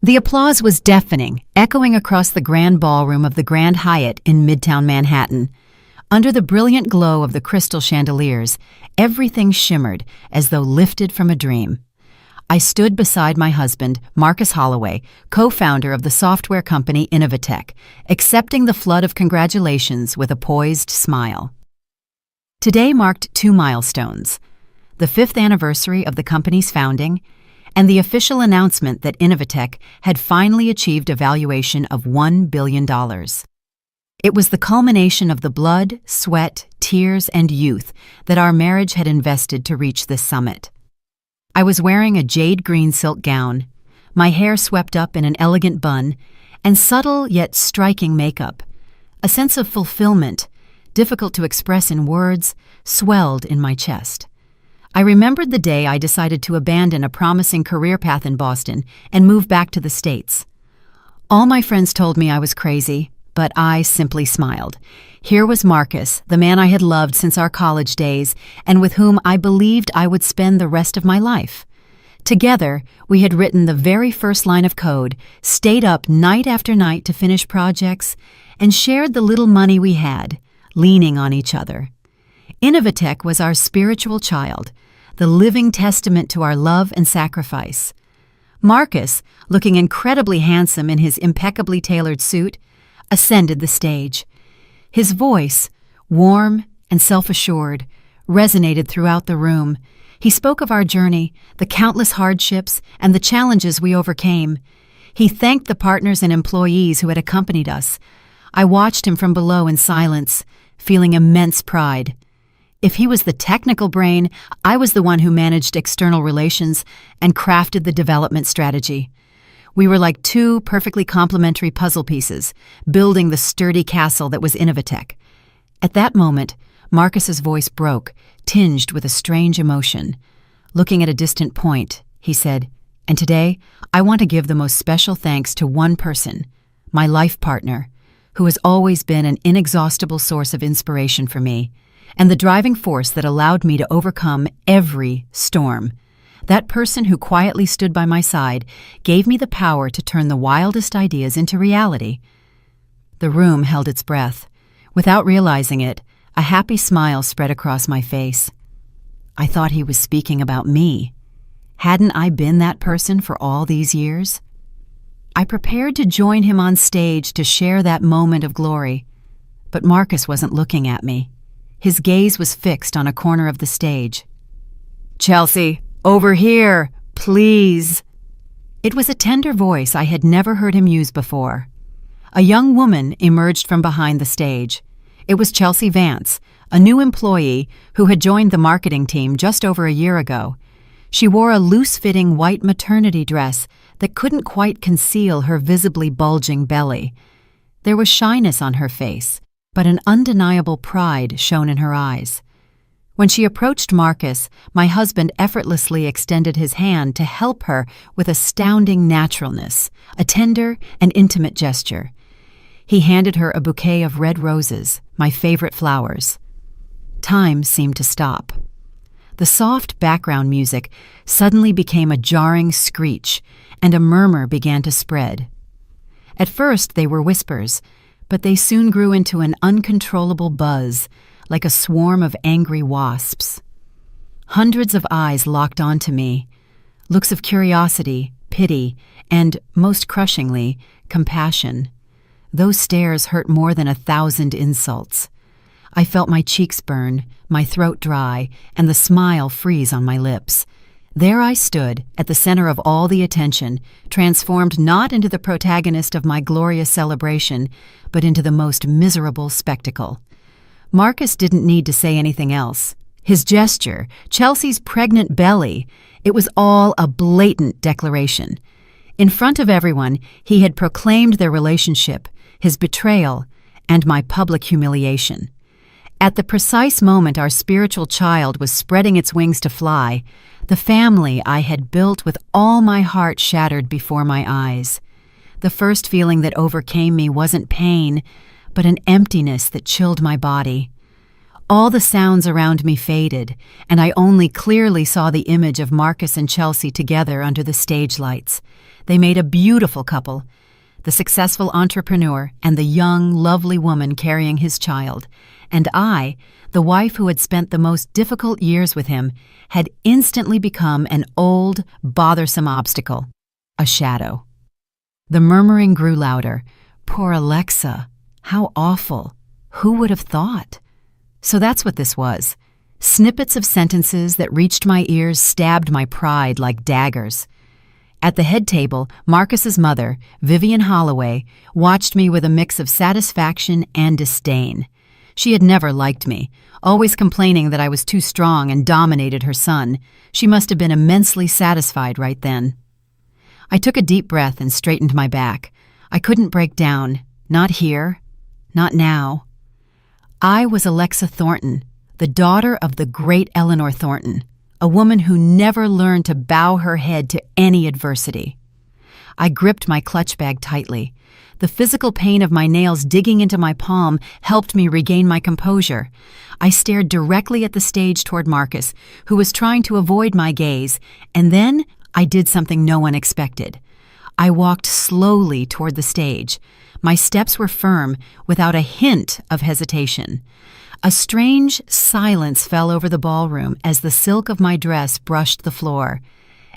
The applause was deafening, echoing across the grand ballroom of the Grand Hyatt in Midtown Manhattan. Under the brilliant glow of the crystal chandeliers, everything shimmered as though lifted from a dream. I stood beside my husband, Marcus Holloway, co-founder of the software company Innovatech, accepting the flood of congratulations with a poised smile. Today marked two milestones: the 5th anniversary of the company's founding and the official announcement that Innovatech had finally achieved a valuation of $1 billion. It was the culmination of the blood, sweat, tears, and youth that our marriage had invested to reach this summit. I was wearing a jade green silk gown, my hair swept up in an elegant bun, and subtle yet striking makeup. A sense of fulfillment, difficult to express in words, swelled in my chest. I remembered the day I decided to abandon a promising career path in Boston and move back to the States. All my friends told me I was crazy, but I simply smiled. Here was Marcus, the man I had loved since our college days, and with whom I believed I would spend the rest of my life. Together, we had written the very first line of code, stayed up night after night to finish projects, and shared the little money we had, leaning on each other. Innovatech was our spiritual child, the living testament to our love and sacrifice. Marcus, looking incredibly handsome in his impeccably tailored suit, ascended the stage. His voice, warm and self-assured, resonated throughout the room. He spoke of our journey, the countless hardships, and the challenges we overcame. He thanked the partners and employees who had accompanied us. I watched him from below in silence, feeling immense pride. If he was the technical brain, I was the one who managed external relations and crafted the development strategy. We were like two perfectly complementary puzzle pieces, building the sturdy castle that was Innovatech. At that moment, Marcus's voice broke, tinged with a strange emotion. Looking at a distant point, he said, "And today, I want to give the most special thanks to one person, my life partner, who has always been an inexhaustible source of inspiration for me, and the driving force that allowed me to overcome every storm. That person who quietly stood by my side gave me the power to turn the wildest ideas into reality." The room held its breath. Without realizing it, a happy smile spread across my face. I thought he was speaking about me. Hadn't I been that person for all these years? I prepared to join him on stage to share that moment of glory. But Marcus wasn't looking at me. His gaze was fixed on a corner of the stage. "Chelsea, over here, please." It was a tender voice I had never heard him use before. A young woman emerged from behind the stage. It was Chelsea Vance, a new employee who had joined the marketing team just over a year ago. She wore a loose-fitting white maternity dress that couldn't quite conceal her visibly bulging belly. There was shyness on her face, but an undeniable pride shone in her eyes. When she approached Marcus, my husband effortlessly extended his hand to help her with astounding naturalness, a tender and intimate gesture. He handed her a bouquet of red roses, my favorite flowers. Time seemed to stop. The soft background music suddenly became a jarring screech, and a murmur began to spread. At first they were whispers, but they soon grew into an uncontrollable buzz, like a swarm of angry wasps. Hundreds of eyes locked onto me, looks of curiosity, pity, and, most crushingly, compassion. Those stares hurt more than 1,000 insults. I felt my cheeks burn, my throat dry, and the smile freeze on my lips. There I stood, at the center of all the attention, transformed not into the protagonist of my glorious celebration, but into the most miserable spectacle. Marcus didn't need to say anything else. His gesture, Chelsea's pregnant belly, it was all a blatant declaration. In front of everyone, he had proclaimed their relationship, his betrayal, and my public humiliation. At the precise moment our spiritual child was spreading its wings to fly, the family I had built with all my heart shattered before my eyes. The first feeling that overcame me wasn't pain, but an emptiness that chilled my body. All the sounds around me faded, and I only clearly saw the image of Marcus and Chelsea together under the stage lights. They made a beautiful couple, the successful entrepreneur and the young, lovely woman carrying his child. And I, the wife who had spent the most difficult years with him, had instantly become an old, bothersome obstacle, a shadow. The murmuring grew louder. Poor Alexa. How awful. Who would have thought? So that's what this was. Snippets of sentences that reached my ears stabbed my pride like daggers. At the head table, Marcus's mother, Vivian Holloway, watched me with a mix of satisfaction and disdain. She had never liked me, always complaining that I was too strong and dominated her son. She must have been immensely satisfied right then. I took a deep breath and straightened my back. I couldn't break down. Not here. Not now. I was Alexa Thornton, the daughter of the great Eleanor Thornton, a woman who never learned to bow her head to any adversity. I gripped my clutch bag tightly. The physical pain of my nails digging into my palm helped me regain my composure. I stared directly at the stage toward Marcus, who was trying to avoid my gaze, and then I did something no one expected. I walked slowly toward the stage. My steps were firm, without a hint of hesitation. A strange silence fell over the ballroom as the silk of my dress brushed the floor.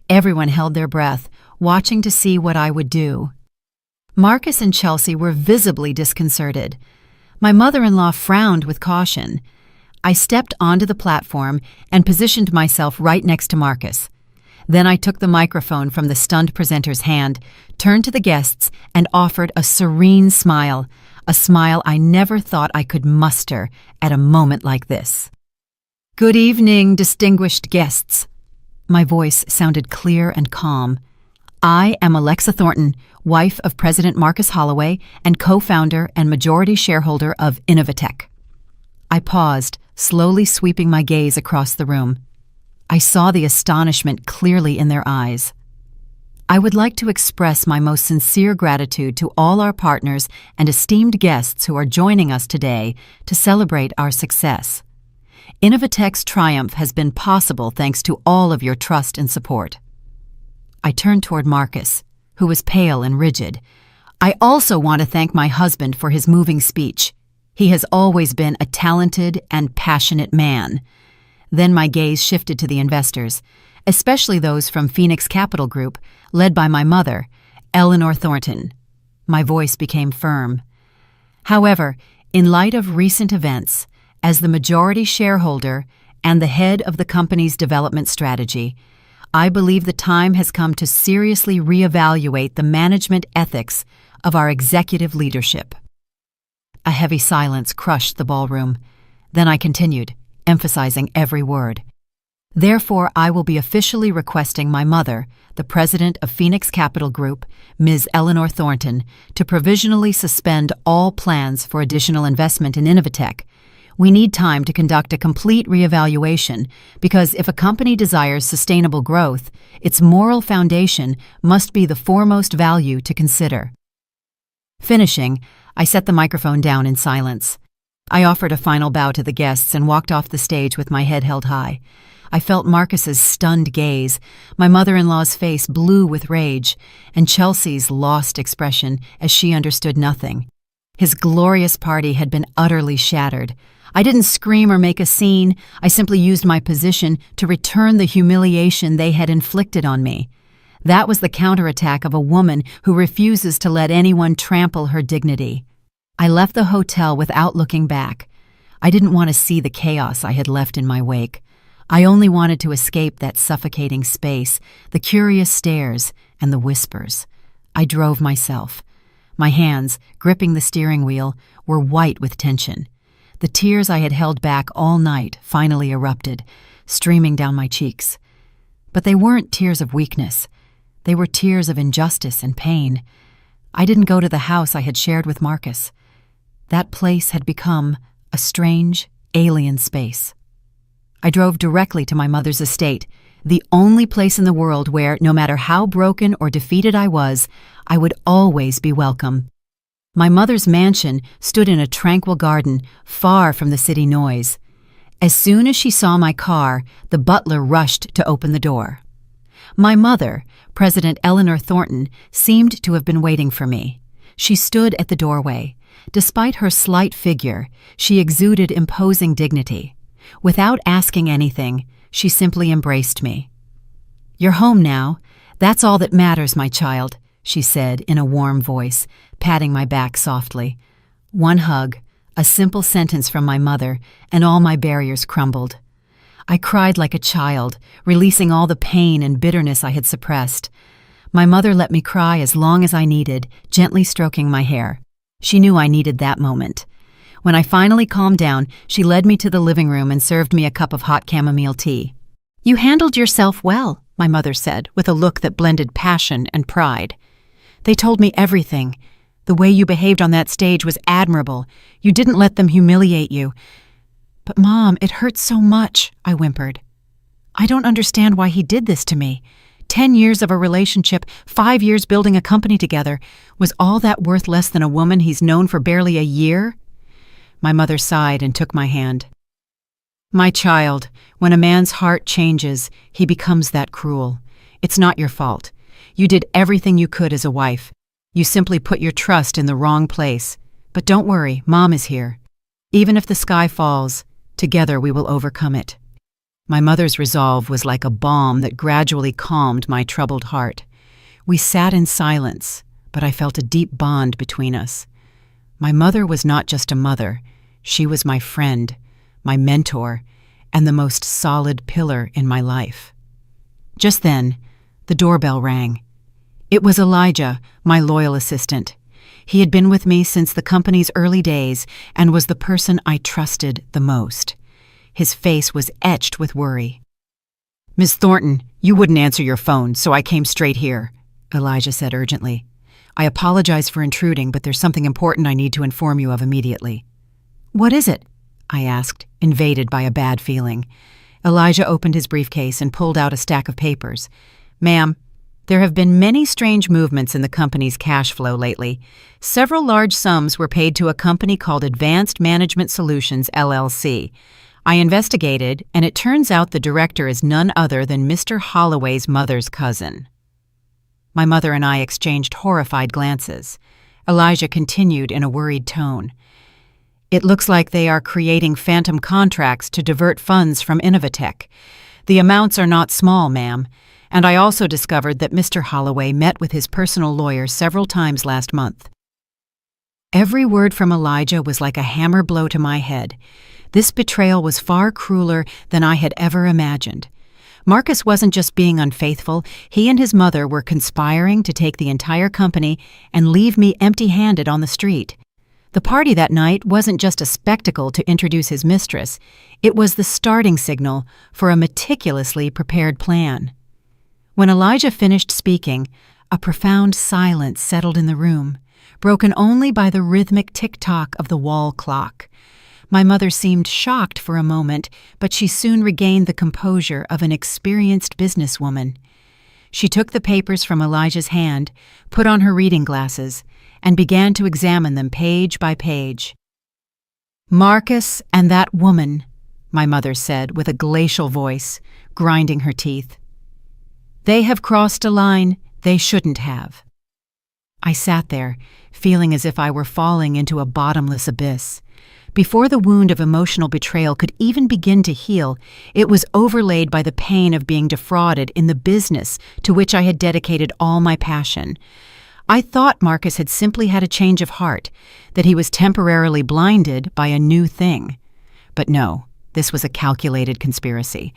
Everyone held their breath, watching to see what I would do. Marcus and Chelsea were visibly disconcerted. My mother-in-law frowned with caution. I stepped onto the platform and positioned myself right next to Marcus. Then I took the microphone from the stunned presenter's hand, turned to the guests, and offered a serene smile, a smile I never thought I could muster at a moment like this. "Good evening, distinguished guests." My voice sounded clear and calm. "I am Alexa Thornton, wife of President Marcus Holloway and co-founder and majority shareholder of Innovatech." I paused, slowly sweeping my gaze across the room. I saw the astonishment clearly in their eyes. I would like to express my most sincere gratitude to all our partners and esteemed guests who are joining us today to celebrate our success. Innovatech's triumph has been possible thanks to all of your trust and support. I turned toward Marcus, who was pale and rigid. I also want to thank my husband for his moving speech. He has always been a talented and passionate man. Then my gaze shifted to the investors, especially those from Phoenix Capital Group, led by my mother, Eleanor Thornton. My voice became firm. However, in light of recent events, as the majority shareholder and the head of the company's development strategy, I believe the time has come to seriously reevaluate the management ethics of our executive leadership. A heavy silence crushed the ballroom. Then I continued, emphasizing every word. Therefore, I will be officially requesting my mother, the president of Phoenix Capital Group, Ms. Eleanor Thornton, to provisionally suspend all plans for additional investment in Innovatech. We need time to conduct a complete reevaluation because if a company desires sustainable growth, its moral foundation must be the foremost value to consider. Finishing, I set the microphone down in silence. I offered a final bow to the guests and walked off the stage with my head held high. I felt Marcus's stunned gaze, my mother-in-law's face blue with rage, and Chelsea's lost expression as she understood nothing. His glorious party had been utterly shattered. I didn't scream or make a scene. I simply used my position to return the humiliation they had inflicted on me. That was the counterattack of a woman who refuses to let anyone trample her dignity. I left the hotel without looking back. I didn't want to see the chaos I had left in my wake. I only wanted to escape that suffocating space, the curious stares, and the whispers. I drove myself. My hands, gripping the steering wheel, were white with tension. The tears I had held back all night finally erupted, streaming down my cheeks. But they weren't tears of weakness. They were tears of injustice and pain. I didn't go to the house I had shared with Marcus. That place had become a strange, alien space. I drove directly to my mother's estate, the only place in the world where, no matter how broken or defeated I was, I would always be welcome. My mother's mansion stood in a tranquil garden, far from the city noise. As soon as she saw my car, the butler rushed to open the door. My mother, President Eleanor Thornton, seemed to have been waiting for me. She stood at the doorway. Despite her slight figure, she exuded imposing dignity. Without asking anything, she simply embraced me. "You're home now. That's all that matters, my child," she said in a warm voice, patting my back softly. One hug, a simple sentence from my mother, and all my barriers crumbled. I cried like a child, releasing all the pain and bitterness I had suppressed. My mother let me cry as long as I needed, gently stroking my hair. She knew I needed that moment. When I finally calmed down, she led me to the living room and served me a cup of hot chamomile tea. "You handled yourself well," my mother said, with a look that blended passion and pride. "They told me everything. The way you behaved on that stage was admirable. You didn't let them humiliate you." "But Mom, it hurts so much," I whimpered. "I don't understand why he did this to me. 10 years of a relationship, 5 years building a company together. Was all that worth less than a woman he's known for barely a year?" My mother sighed and took my hand. "My child, when a man's heart changes, he becomes that cruel. It's not your fault. You did everything you could as a wife. You simply put your trust in the wrong place. But don't worry, Mom is here. Even if the sky falls, together we will overcome it." My mother's resolve was like a balm that gradually calmed my troubled heart. We sat in silence, but I felt a deep bond between us. My mother was not just a mother. She was my friend, my mentor, and the most solid pillar in my life. Just then, the doorbell rang. It was Elijah, my loyal assistant. He had been with me since the company's early days and was the person I trusted the most. His face was etched with worry. "Miss Thornton, you wouldn't answer your phone, so I came straight here," Elijah said urgently. "I apologize for intruding, but there's something important I need to inform you of immediately." "What is it?" I asked, invaded by a bad feeling. Elijah opened his briefcase and pulled out a stack of papers. "Ma'am, there have been many strange movements in the company's cash flow lately. Several large sums were paid to a company called Advanced Management Solutions, LLC. I investigated, and it turns out the director is none other than Mr. Holloway's mother's cousin." My mother and I exchanged horrified glances. Elijah continued in a worried tone. "It looks like they are creating phantom contracts to divert funds from Innovatech. The amounts are not small, ma'am. And I also discovered that Mr. Holloway met with his personal lawyer several times last month." Every word from Elijah was like a hammer blow to my head. This betrayal was far crueler than I had ever imagined. Marcus wasn't just being unfaithful, he and his mother were conspiring to take the entire company and leave me empty-handed on the street. The party that night wasn't just a spectacle to introduce his mistress, it was the starting signal for a meticulously prepared plan. When Elijah finished speaking, a profound silence settled in the room, broken only by the rhythmic tick-tock of the wall clock. My mother seemed shocked for a moment, but she soon regained the composure of an experienced businesswoman. She took the papers from Elijah's hand, put on her reading glasses, and began to examine them page by page. "Marcus and that woman," my mother said with a glacial voice, grinding her teeth. "They have crossed a line they shouldn't have." I sat there, feeling as if I were falling into a bottomless abyss. Before the wound of emotional betrayal could even begin to heal, it was overlaid by the pain of being defrauded in the business to which I had dedicated all my passion. I thought Marcus had simply had a change of heart, that he was temporarily blinded by a new thing. But no, this was a calculated conspiracy.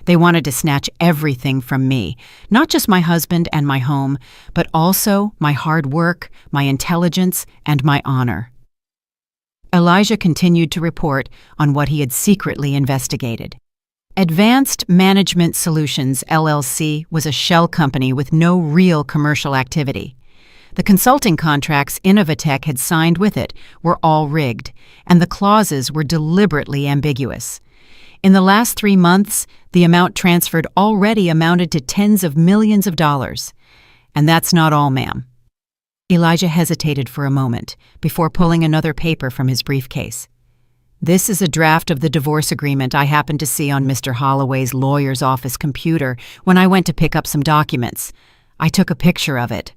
They wanted to snatch everything from me, not just my husband and my home, but also my hard work, my intelligence, and my honor. Elijah continued to report on what he had secretly investigated. Advanced Management Solutions, LLC, was a shell company with no real commercial activity. The consulting contracts Innovatech had signed with it were all rigged, and the clauses were deliberately ambiguous. In the last 3 months, the amount transferred already amounted to tens of millions of dollars. And that's not all, ma'am. Elijah hesitated for a moment before pulling another paper from his briefcase. This is a draft of the divorce agreement I happened to see on Mr. Holloway's lawyer's office computer when I went to pick up some documents. I took a picture of it.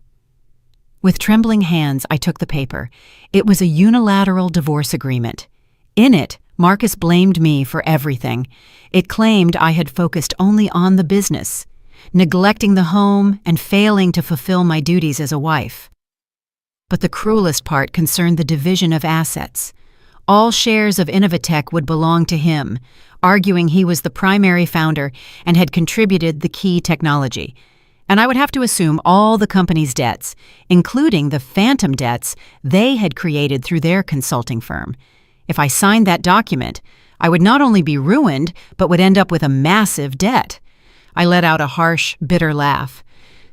With trembling hands, I took the paper. It was a unilateral divorce agreement. In it, Marcus blamed me for everything. It claimed I had focused only on the business, neglecting the home and failing to fulfill my duties as a wife. But the cruelest part concerned the division of assets. All shares of Innovatech would belong to him, arguing he was the primary founder and had contributed the key technology. And I would have to assume all the company's debts, including the phantom debts they had created through their consulting firm. If I signed that document, I would not only be ruined, but would end up with a massive debt. I let out a harsh, bitter laugh.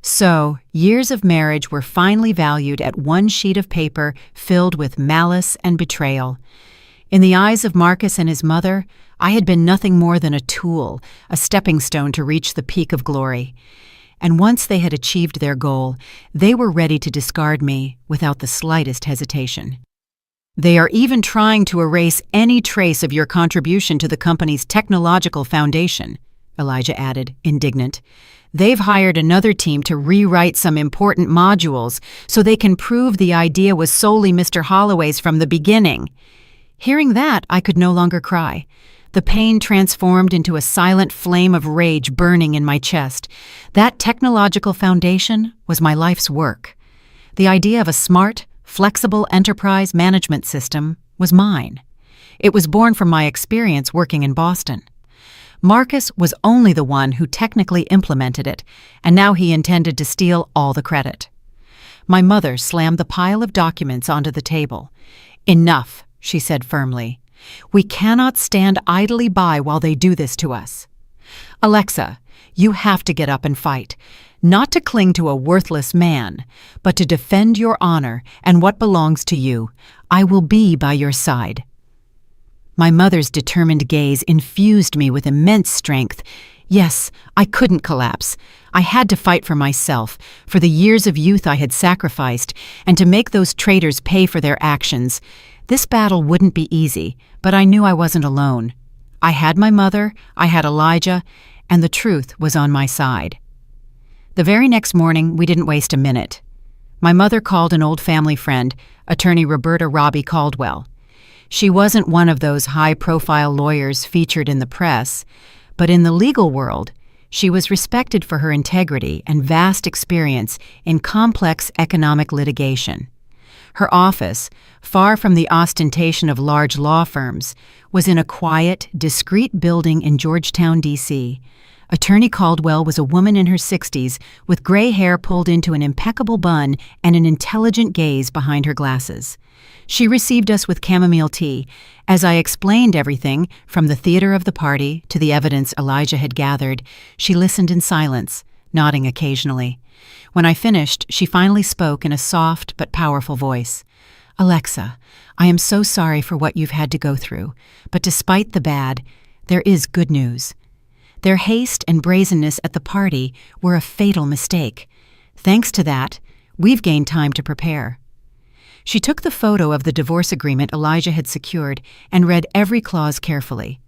So, years of marriage were finally valued at one sheet of paper filled with malice and betrayal. In the eyes of Marcus and his mother, I had been nothing more than a tool, a stepping stone to reach the peak of glory. And once they had achieved their goal, they were ready to discard me without the slightest hesitation. They are even trying to erase any trace of your contribution to the company's technological foundation, Elijah added, indignant. They've hired another team to rewrite some important modules so they can prove the idea was solely Mr. Holloway's from the beginning. Hearing that, I could no longer cry. The pain transformed into a silent flame of rage burning in my chest. That technological foundation was my life's work. The idea of a smart, flexible enterprise management system was mine. It was born from my experience working in Boston. Marcus was only the one who technically implemented it, and now he intended to steal all the credit. My mother slammed the pile of documents onto the table. "Enough," she said firmly. "We cannot stand idly by while they do this to us. Alexa, you have to get up and fight, not to cling to a worthless man, but to defend your honor and what belongs to you. I will be by your side." My mother's determined gaze infused me with immense strength. Yes, I couldn't collapse. I had to fight for myself, for the years of youth I had sacrificed, and to make those traitors pay for their actions. This battle wouldn't be easy, but I knew I wasn't alone. I had my mother, I had Elijah, and the truth was on my side. The very next morning, we didn't waste a minute. My mother called an old family friend, attorney Roberta Robbie Caldwell. She wasn't one of those high-profile lawyers featured in the press, but in the legal world, she was respected for her integrity and vast experience in complex economic litigation. Her office, far from the ostentation of large law firms, was in a quiet, discreet building in Georgetown, D.C. Attorney Caldwell was a woman in her 60s with gray hair pulled into an impeccable bun and an intelligent gaze behind her glasses. She received us with chamomile tea. As I explained everything, from the theater of the party to the evidence Elijah had gathered, she listened in silence, nodding occasionally. When I finished, she finally spoke in a soft but powerful voice. "Alexa, I am so sorry for what you've had to go through, but despite the bad, there is good news. Their haste and brazenness at the party were a fatal mistake. Thanks to that, we've gained time to prepare." She took the photo of the divorce agreement Elijah had secured and read every clause carefully.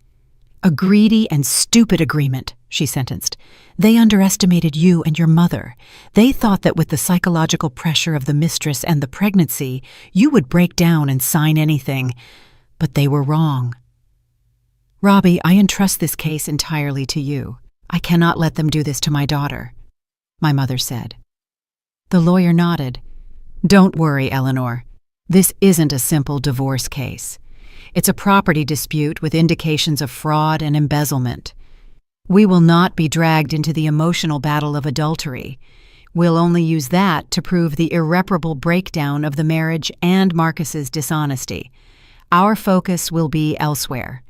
"A greedy and stupid agreement," she sentenced. "They underestimated you and your mother. They thought that with the psychological pressure of the mistress and the pregnancy, you would break down and sign anything. But they were wrong. Robbie, I entrust this case entirely to you. I cannot let them do this to my daughter," my mother said. The lawyer nodded. "Don't worry, Eleanor. This isn't a simple divorce case. It's a property dispute with indications of fraud and embezzlement. We will not be dragged into the emotional battle of adultery. We'll only use that to prove the irreparable breakdown of the marriage and Marcus's dishonesty. Our focus will be elsewhere."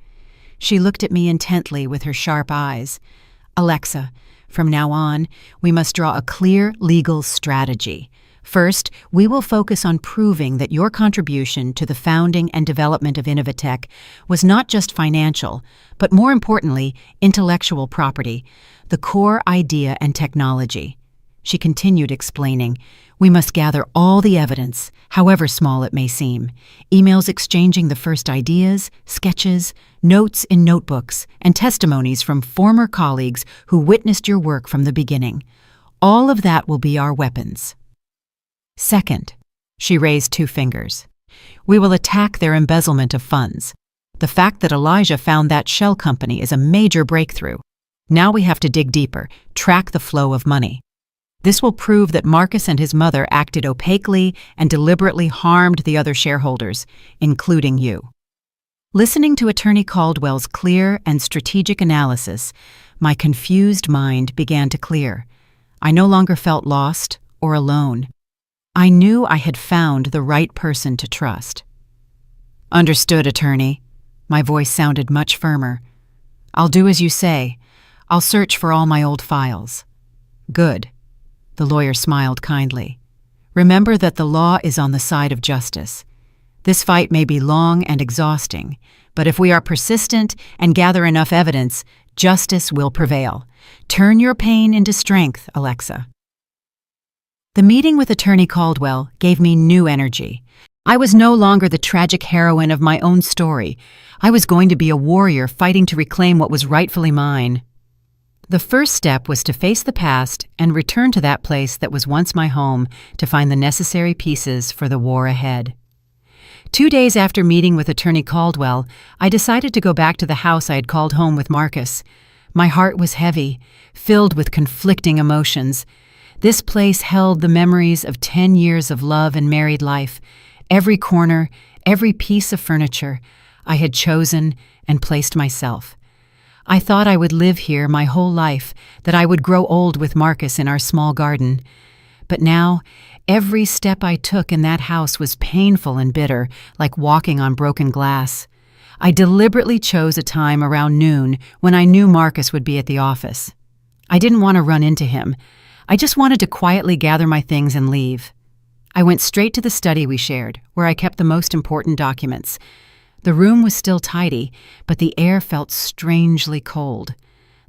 She looked at me intently with her sharp eyes. "Alexa, from now on, we must draw a clear legal strategy. First, we will focus on proving that your contribution to the founding and development of Innovatech was not just financial, but more importantly, intellectual property, the core idea and technology. She continued explaining, "We must gather all the evidence, however small it may seem. Emails exchanging the first ideas, sketches, notes in notebooks, and testimonies from former colleagues who witnessed your work from the beginning. All of that will be our weapons. Second," she raised 2 fingers, "we will attack their embezzlement of funds. The fact that Elijah found that shell company is a major breakthrough. Now we have to dig deeper, track the flow of money. This will prove that Marcus and his mother acted opaquely and deliberately harmed the other shareholders, including you." Listening to Attorney Caldwell's clear and strategic analysis, my confused mind began to clear. I no longer felt lost or alone. I knew I had found the right person to trust. "Understood, attorney." My voice sounded much firmer. "I'll do as you say. I'll search for all my old files." "Good." The lawyer smiled kindly. "Remember that the law is on the side of justice. This fight may be long and exhausting, but if we are persistent and gather enough evidence, justice will prevail. Turn your pain into strength, Alexa." The meeting with Attorney Caldwell gave me new energy. I was no longer the tragic heroine of my own story. I was going to be a warrior fighting to reclaim what was rightfully mine. The first step was to face the past and return to that place that was once my home to find the necessary pieces for the war ahead. 2 days after meeting with Attorney Caldwell, I decided to go back to the house I had called home with Marcus. My heart was heavy, filled with conflicting emotions. This place held the memories of 10 years of love and married life. Every corner, every piece of furniture, I had chosen and placed myself. I thought I would live here my whole life, that I would grow old with Marcus in our small garden. But now, every step I took in that house was painful and bitter, like walking on broken glass. I deliberately chose a time around noon when I knew Marcus would be at the office. I didn't want to run into him. I just wanted to quietly gather my things and leave. I went straight to the study we shared, where I kept the most important documents. The room was still tidy, but the air felt strangely cold.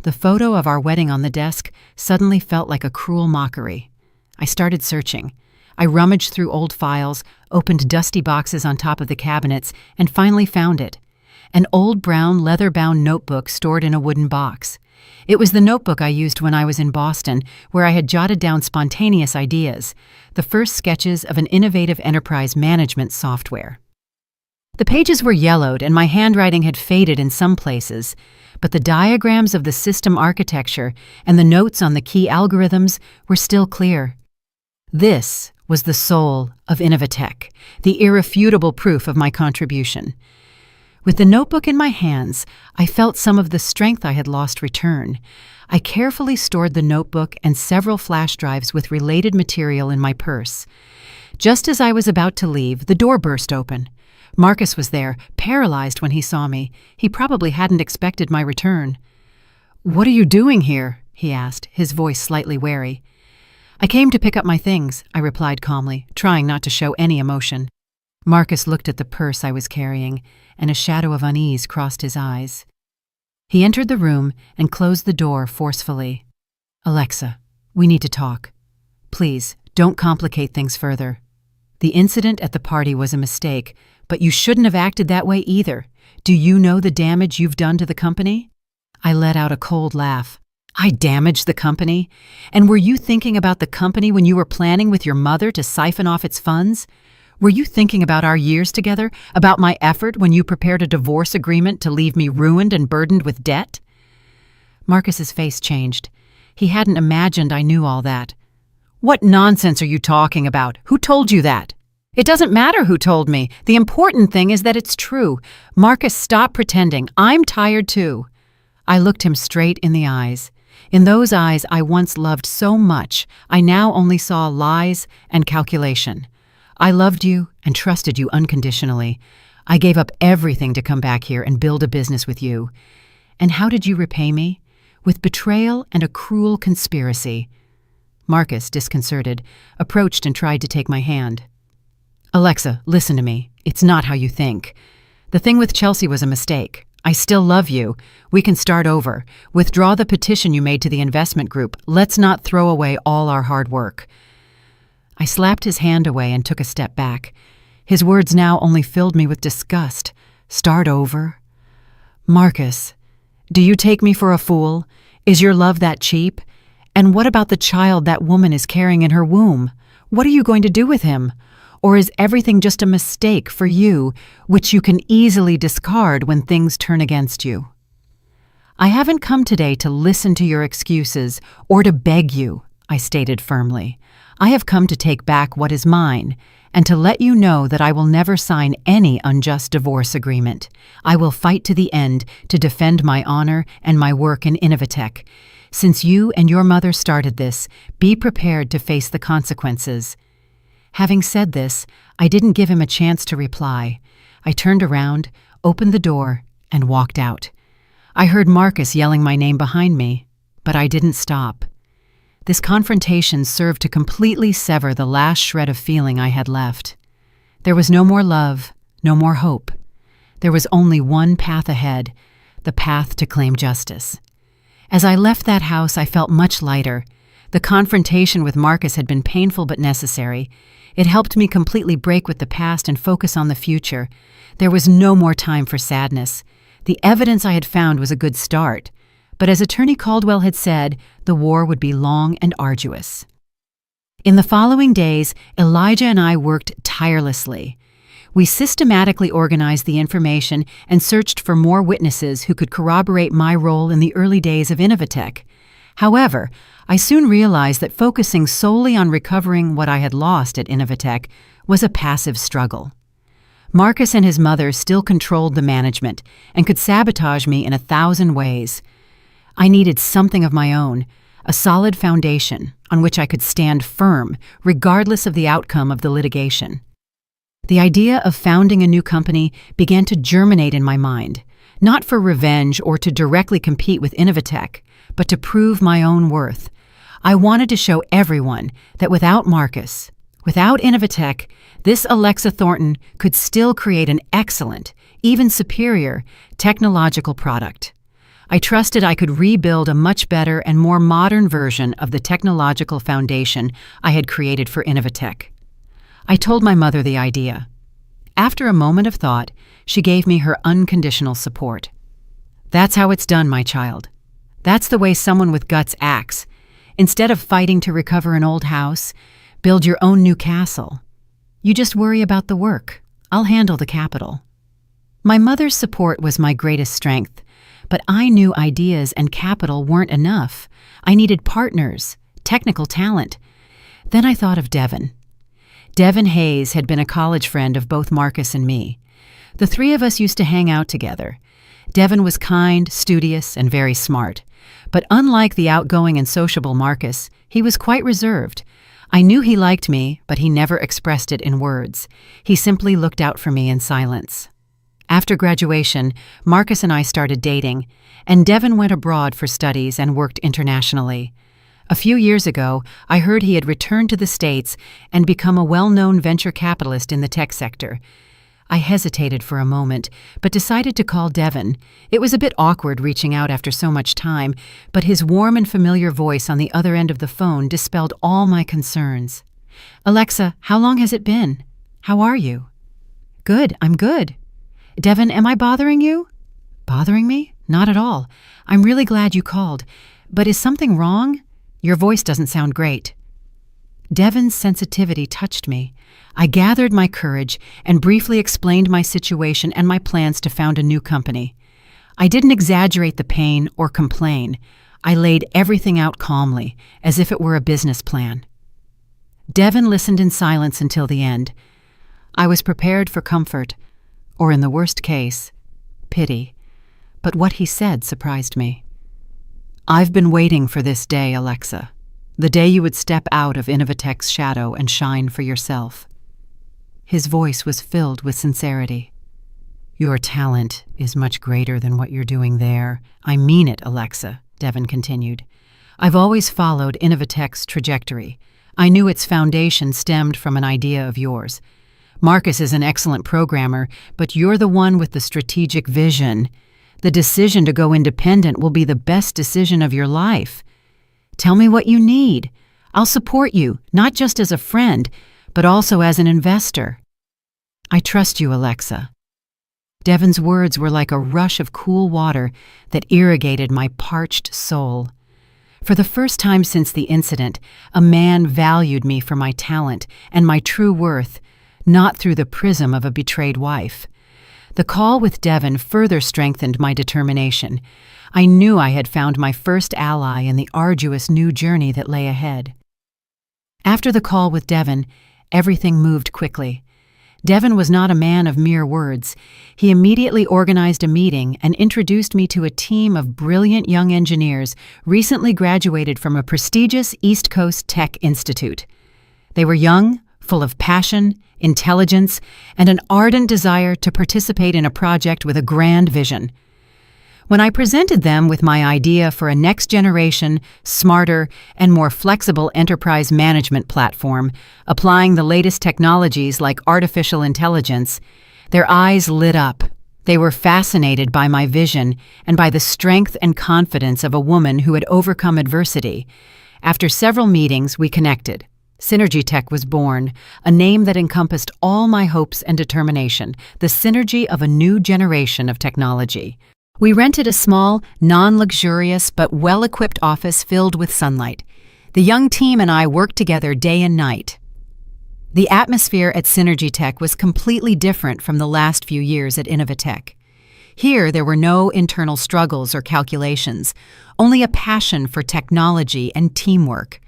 The photo of our wedding on the desk suddenly felt like a cruel mockery. I started searching. I rummaged through old files, opened dusty boxes on top of the cabinets, and finally found it. An old brown leather-bound notebook stored in a wooden box. It was the notebook I used when I was in Boston, where I had jotted down spontaneous ideas, the first sketches of an innovative enterprise management software. The pages were yellowed and my handwriting had faded in some places, but the diagrams of the system architecture and the notes on the key algorithms were still clear. This was the soul of Innovatech, the irrefutable proof of my contribution. With the notebook in my hands, I felt some of the strength I had lost return. I carefully stored the notebook and several flash drives with related material in my purse. Just as I was about to leave, the door burst open. Marcus was there, paralyzed when he saw me. He probably hadn't expected my return. "What are you doing here?" he asked, his voice slightly wary. "I came to pick up my things," I replied calmly, trying not to show any emotion. Marcus looked at the purse I was carrying, and a shadow of unease crossed his eyes. He entered the room and closed the door forcefully. "Alexa, we need to talk. Please, don't complicate things further. The incident at the party was a mistake, but you shouldn't have acted that way either. Do you know the damage you've done to the company?" I let out a cold laugh. "I damaged the company? And were you thinking about the company when you were planning with your mother to siphon off its funds? Were you thinking about our years together, about my effort when you prepared a divorce agreement to leave me ruined and burdened with debt?" Marcus's face changed. He hadn't imagined I knew all that. "What nonsense are you talking about? Who told you that?" "It doesn't matter who told me. The important thing is that it's true. Marcus, stop pretending. I'm tired too." I looked him straight in the eyes. In those eyes I once loved so much, I now only saw lies and calculation. I loved you and trusted you unconditionally. I gave up everything to come back here and build a business with you. And how did you repay me? With betrayal and a cruel conspiracy. Marcus, disconcerted, approached and tried to take my hand. "Alexa, listen to me. It's not how you think. The thing with Chelsea was a mistake. I still love you. We can start over. Withdraw the petition you made to the investment group. Let's not throw away all our hard work." I slapped his hand away and took a step back. His words now only filled me with disgust. Start over? Marcus, do you take me for a fool? Is your love that cheap? And what about the child that woman is carrying in her womb? What are you going to do with him? Or is everything just a mistake for you, which you can easily discard when things turn against you? I haven't come today to listen to your excuses or to beg you, I stated firmly. I have come to take back what is mine and to let you know that I will never sign any unjust divorce agreement. I will fight to the end to defend my honor and my work in Innovatech. Since you and your mother started this, be prepared to face the consequences. Having said this, I didn't give him a chance to reply. I turned around, opened the door, and walked out. I heard Marcus yelling my name behind me, but I didn't stop. This confrontation served to completely sever the last shred of feeling I had left. There was no more love, no more hope. There was only one path ahead, the path to claim justice. As I left that house, I felt much lighter. The confrontation with Marcus had been painful but necessary. It helped me completely break with the past and focus on the future. There was no more time for sadness. The evidence I had found was a good start. But as Attorney Caldwell had said, the war would be long and arduous. In the following days, Elijah and I worked tirelessly. We systematically organized the information and searched for more witnesses who could corroborate my role in the early days of Innovatech. However, I soon realized that focusing solely on recovering what I had lost at Innovatech was a passive struggle. Marcus and his mother still controlled the management and could sabotage me in 1,000 ways. I needed something of my own, a solid foundation on which I could stand firm, regardless of the outcome of the litigation. The idea of founding a new company began to germinate in my mind, not for revenge or to directly compete with Innovatech, but to prove my own worth. I wanted to show everyone that without Marcus, without Innovatech, this Alexa Thornton could still create an excellent, even superior, technological product. I trusted I could rebuild a much better and more modern version of the technological foundation I had created for Innovatech. I told my mother the idea. After a moment of thought, she gave me her unconditional support. "That's how it's done, my child. That's the way someone with guts acts. Instead of fighting to recover an old house, build your own new castle. You just worry about the work. I'll handle the capital." My mother's support was my greatest strength. But I knew ideas and capital weren't enough. I needed partners, technical talent. Then I thought of Devin. Devin Hayes had been a college friend of both Marcus and me. The three of us used to hang out together. Devin was kind, studious, and very smart. But unlike the outgoing and sociable Marcus, he was quite reserved. I knew he liked me, but he never expressed it in words. He simply looked out for me in silence. After graduation, Marcus and I started dating, and Devin went abroad for studies and worked internationally. A few years ago, I heard he had returned to the States and become a well-known venture capitalist in the tech sector. I hesitated for a moment, but decided to call Devin. It was a bit awkward reaching out after so much time, but his warm and familiar voice on the other end of the phone dispelled all my concerns. "Alexa, how long has it been? How are you?" "Good, I'm good." "Devin, am I bothering you?" "Bothering me? Not at all. I'm really glad you called. But is something wrong? Your voice doesn't sound great." Devin's sensitivity touched me. I gathered my courage and briefly explained my situation and my plans to found a new company. I didn't exaggerate the pain or complain. I laid everything out calmly, as if it were a business plan. Devin listened in silence until the end. I was prepared for comfort, or in the worst case, pity. But what he said surprised me. "I've been waiting for this day, Alexa. The day you would step out of Innovatech's shadow and shine for yourself." His voice was filled with sincerity. "Your talent is much greater than what you're doing there. I mean it, Alexa," Devin continued. "I've always followed Innovatech's trajectory. I knew its foundation stemmed from an idea of yours. Marcus is an excellent programmer, but you're the one with the strategic vision. The decision to go independent will be the best decision of your life. Tell me what you need. I'll support you, not just as a friend, but also as an investor. I trust you, Alexa." Devon's words were like a rush of cool water that irrigated my parched soul. For the first time since the incident, a man valued me for my talent and my true worth, not through the prism of a betrayed wife. The call with Devon further strengthened my determination. I knew I had found my first ally in the arduous new journey that lay ahead. After the call with Devon, everything moved quickly. Devon was not a man of mere words. He immediately organized a meeting and introduced me to a team of brilliant young engineers recently graduated from a prestigious East Coast tech institute. They were young, full of passion, intelligence, and an ardent desire to participate in a project with a grand vision. When I presented them with my idea for a next-generation, smarter, and more flexible enterprise management platform, applying the latest technologies like artificial intelligence, their eyes lit up. They were fascinated by my vision and by the strength and confidence of a woman who had overcome adversity. After several meetings, we connected. Synergy Tech was born, a name that encompassed all my hopes and determination, the synergy of a new generation of technology. We rented a small, non-luxurious but well-equipped office filled with sunlight. The young team and I worked together day and night. The atmosphere at Synergy Tech was completely different from the last few years at Innovatech. Here, there were no internal struggles or calculations, only a passion for technology and teamwork.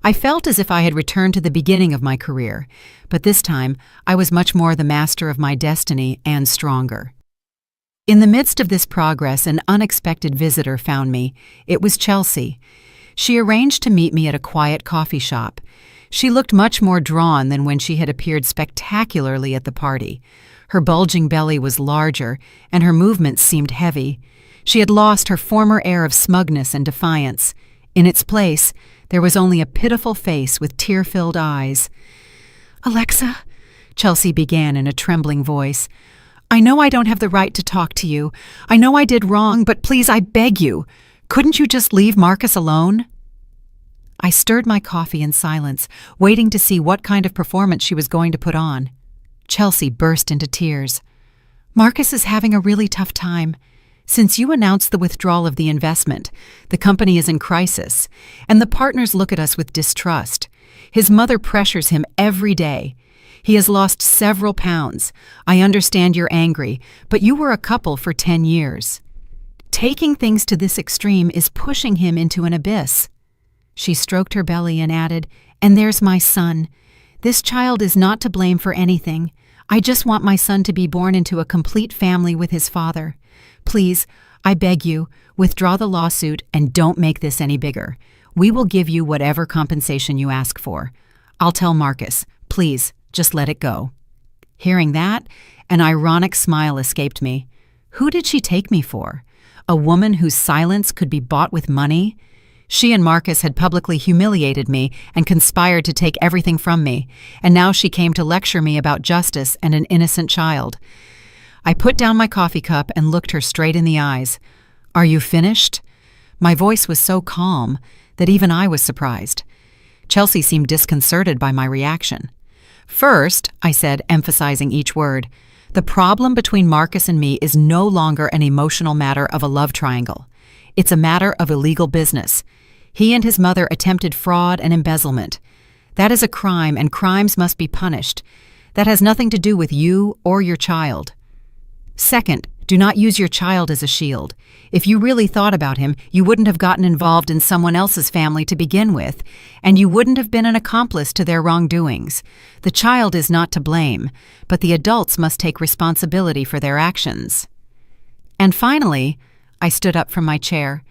I felt as if I had returned to the beginning of my career, but this time I was much more the master of my destiny and stronger. In the midst of this progress, an unexpected visitor found me. It was Chelsea. She arranged to meet me at a quiet coffee shop. She looked much more drawn than when she had appeared spectacularly at the party. Her bulging belly was larger, and her movements seemed heavy. She had lost her former air of smugness and defiance. In its place, there was only a pitiful face with tear-filled eyes. "Alexa," Chelsea began in a trembling voice, "I know I don't have the right to talk to you. I know I did wrong, but please, I beg you. Couldn't you just leave Marcus alone?" I stirred my coffee in silence, waiting to see what kind of performance she was going to put on. Chelsea burst into tears. "Marcus is having a really tough time. Since you announced the withdrawal of the investment, the company is in crisis, and the partners look at us with distrust. His mother pressures him every day. He has lost several pounds. I understand you're angry, but you were a couple for 10 years. Taking things to this extreme is pushing him into an abyss." She stroked her belly and added, "And there's my son. This child is not to blame for anything. I just want my son to be born into a complete family with his father. Please, I beg you, withdraw the lawsuit and don't make this any bigger. We will give you whatever compensation you ask for. I'll tell Marcus. Please, just let it go." Hearing that, an ironic smile escaped me. Who did she take me for? A woman whose silence could be bought with money? She and Marcus had publicly humiliated me and conspired to take everything from me, and now she came to lecture me about justice and an innocent child. I put down my coffee cup and looked her straight in the eyes. "Are you finished?" My voice was so calm that even I was surprised. Chelsea seemed disconcerted by my reaction. "First," I said, emphasizing each word, "the problem between Marcus and me is no longer an emotional matter of a love triangle. It's a matter of illegal business. He and his mother attempted fraud and embezzlement. That is a crime, and crimes must be punished. That has nothing to do with you or your child. Second, do not use your child as a shield. If you really thought about him, you wouldn't have gotten involved in someone else's family to begin with, and you wouldn't have been an accomplice to their wrongdoings. The child is not to blame, but the adults must take responsibility for their actions." And finally, I stood up from my chair.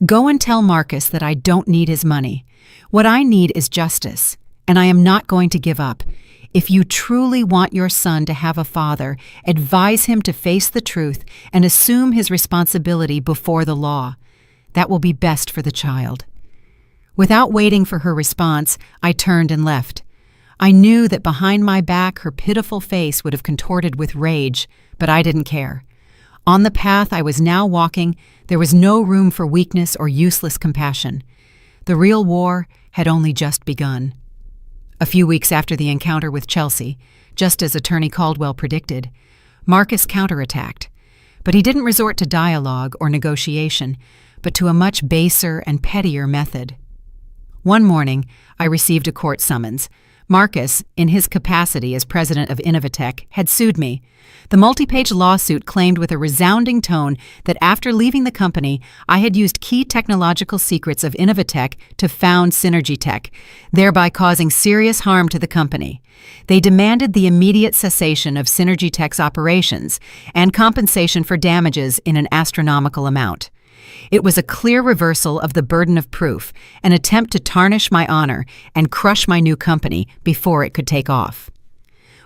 "Go and tell Marcus that I don't need his money. What I need is justice, and I am not going to give up. If you truly want your son to have a father, advise him to face the truth and assume his responsibility before the law. That will be best for the child." Without waiting for her response, I turned and left. I knew that behind my back her pitiful face would have contorted with rage, but I didn't care. On the path I was now walking, there was no room for weakness or useless compassion. The real war had only just begun. A few weeks after the encounter with Chelsea, just as Attorney Caldwell predicted, Marcus counterattacked. But he didn't resort to dialogue or negotiation, but to a much baser and pettier method. One morning, I received a court summons. Marcus, in his capacity as president of Innovatech, had sued me. The multi-page lawsuit claimed with a resounding tone that after leaving the company, I had used key technological secrets of Innovatech to found SynergyTech, thereby causing serious harm to the company. They demanded the immediate cessation of SynergyTech's operations and compensation for damages in an astronomical amount. It was a clear reversal of the burden of proof, an attempt to tarnish my honor and crush my new company before it could take off.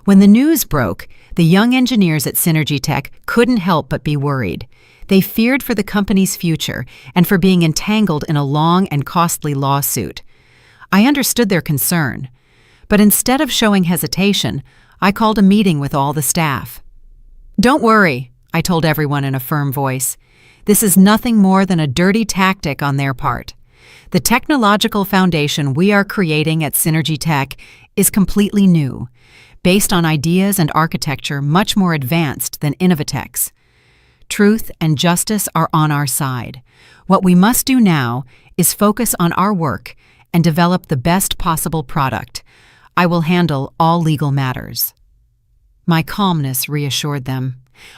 When the news broke, the young engineers at SynergyTech couldn't help but be worried. They feared for the company's future and for being entangled in a long and costly lawsuit. I understood their concern, but instead of showing hesitation, I called a meeting with all the staff. "Don't worry," I told everyone in a firm voice. "This is nothing more than a dirty tactic on their part. The technological foundation we are creating at SynergyTech is completely new, based on ideas and architecture much more advanced than Innovatech's. Truth and justice are on our side. What we must do now is focus on our work and develop the best possible product. I will handle all legal matters." My calmness reassured them.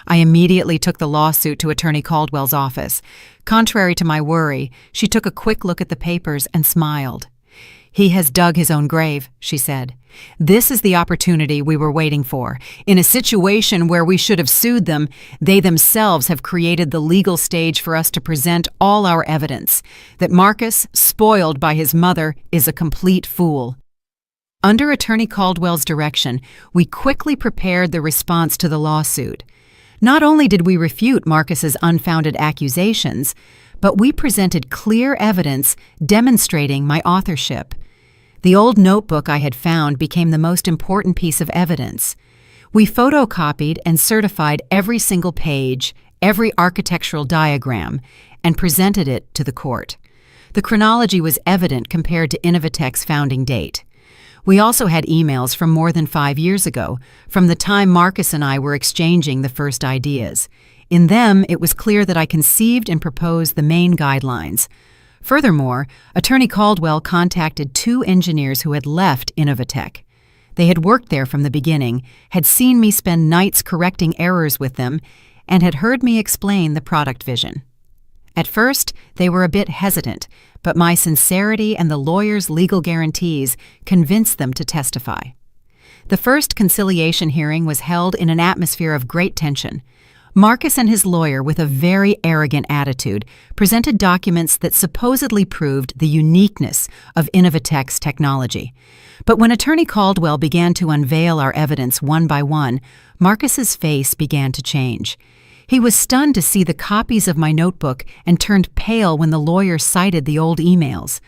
I immediately took the lawsuit to Attorney Caldwell's office. Contrary to my worry, she took a quick look at the papers and smiled. "He has dug his own grave," she said. "This is the opportunity we were waiting for. In a situation where we should have sued them, they themselves have created the legal stage for us to present all our evidence, that Marcus, spoiled by his mother, is a complete fool." Under Attorney Caldwell's direction, we quickly prepared the response to the lawsuit. Not only did we refute Marcus's unfounded accusations, but we presented clear evidence demonstrating my authorship. The old notebook I had found became the most important piece of evidence. We photocopied and certified every single page, every architectural diagram, and presented it to the court. The chronology was evident compared to Innovatech's founding date. We also had emails from more than 5 years ago, from the time Marcus and I were exchanging the first ideas. In them, it was clear that I conceived and proposed the main guidelines. Furthermore, Attorney Caldwell contacted 2 engineers who had left Innovatech. They had worked there from the beginning, had seen me spend nights correcting errors with them, and had heard me explain the product vision. At first, they were a bit hesitant, but my sincerity and the lawyer's legal guarantees convinced them to testify. The first conciliation hearing was held in an atmosphere of great tension. Marcus and his lawyer, with a very arrogant attitude, presented documents that supposedly proved the uniqueness of Innovatech's technology. But when Attorney Caldwell began to unveil our evidence one by one, Marcus's face began to change. He was stunned to see the copies of my notebook and turned pale when the lawyer cited the old emails.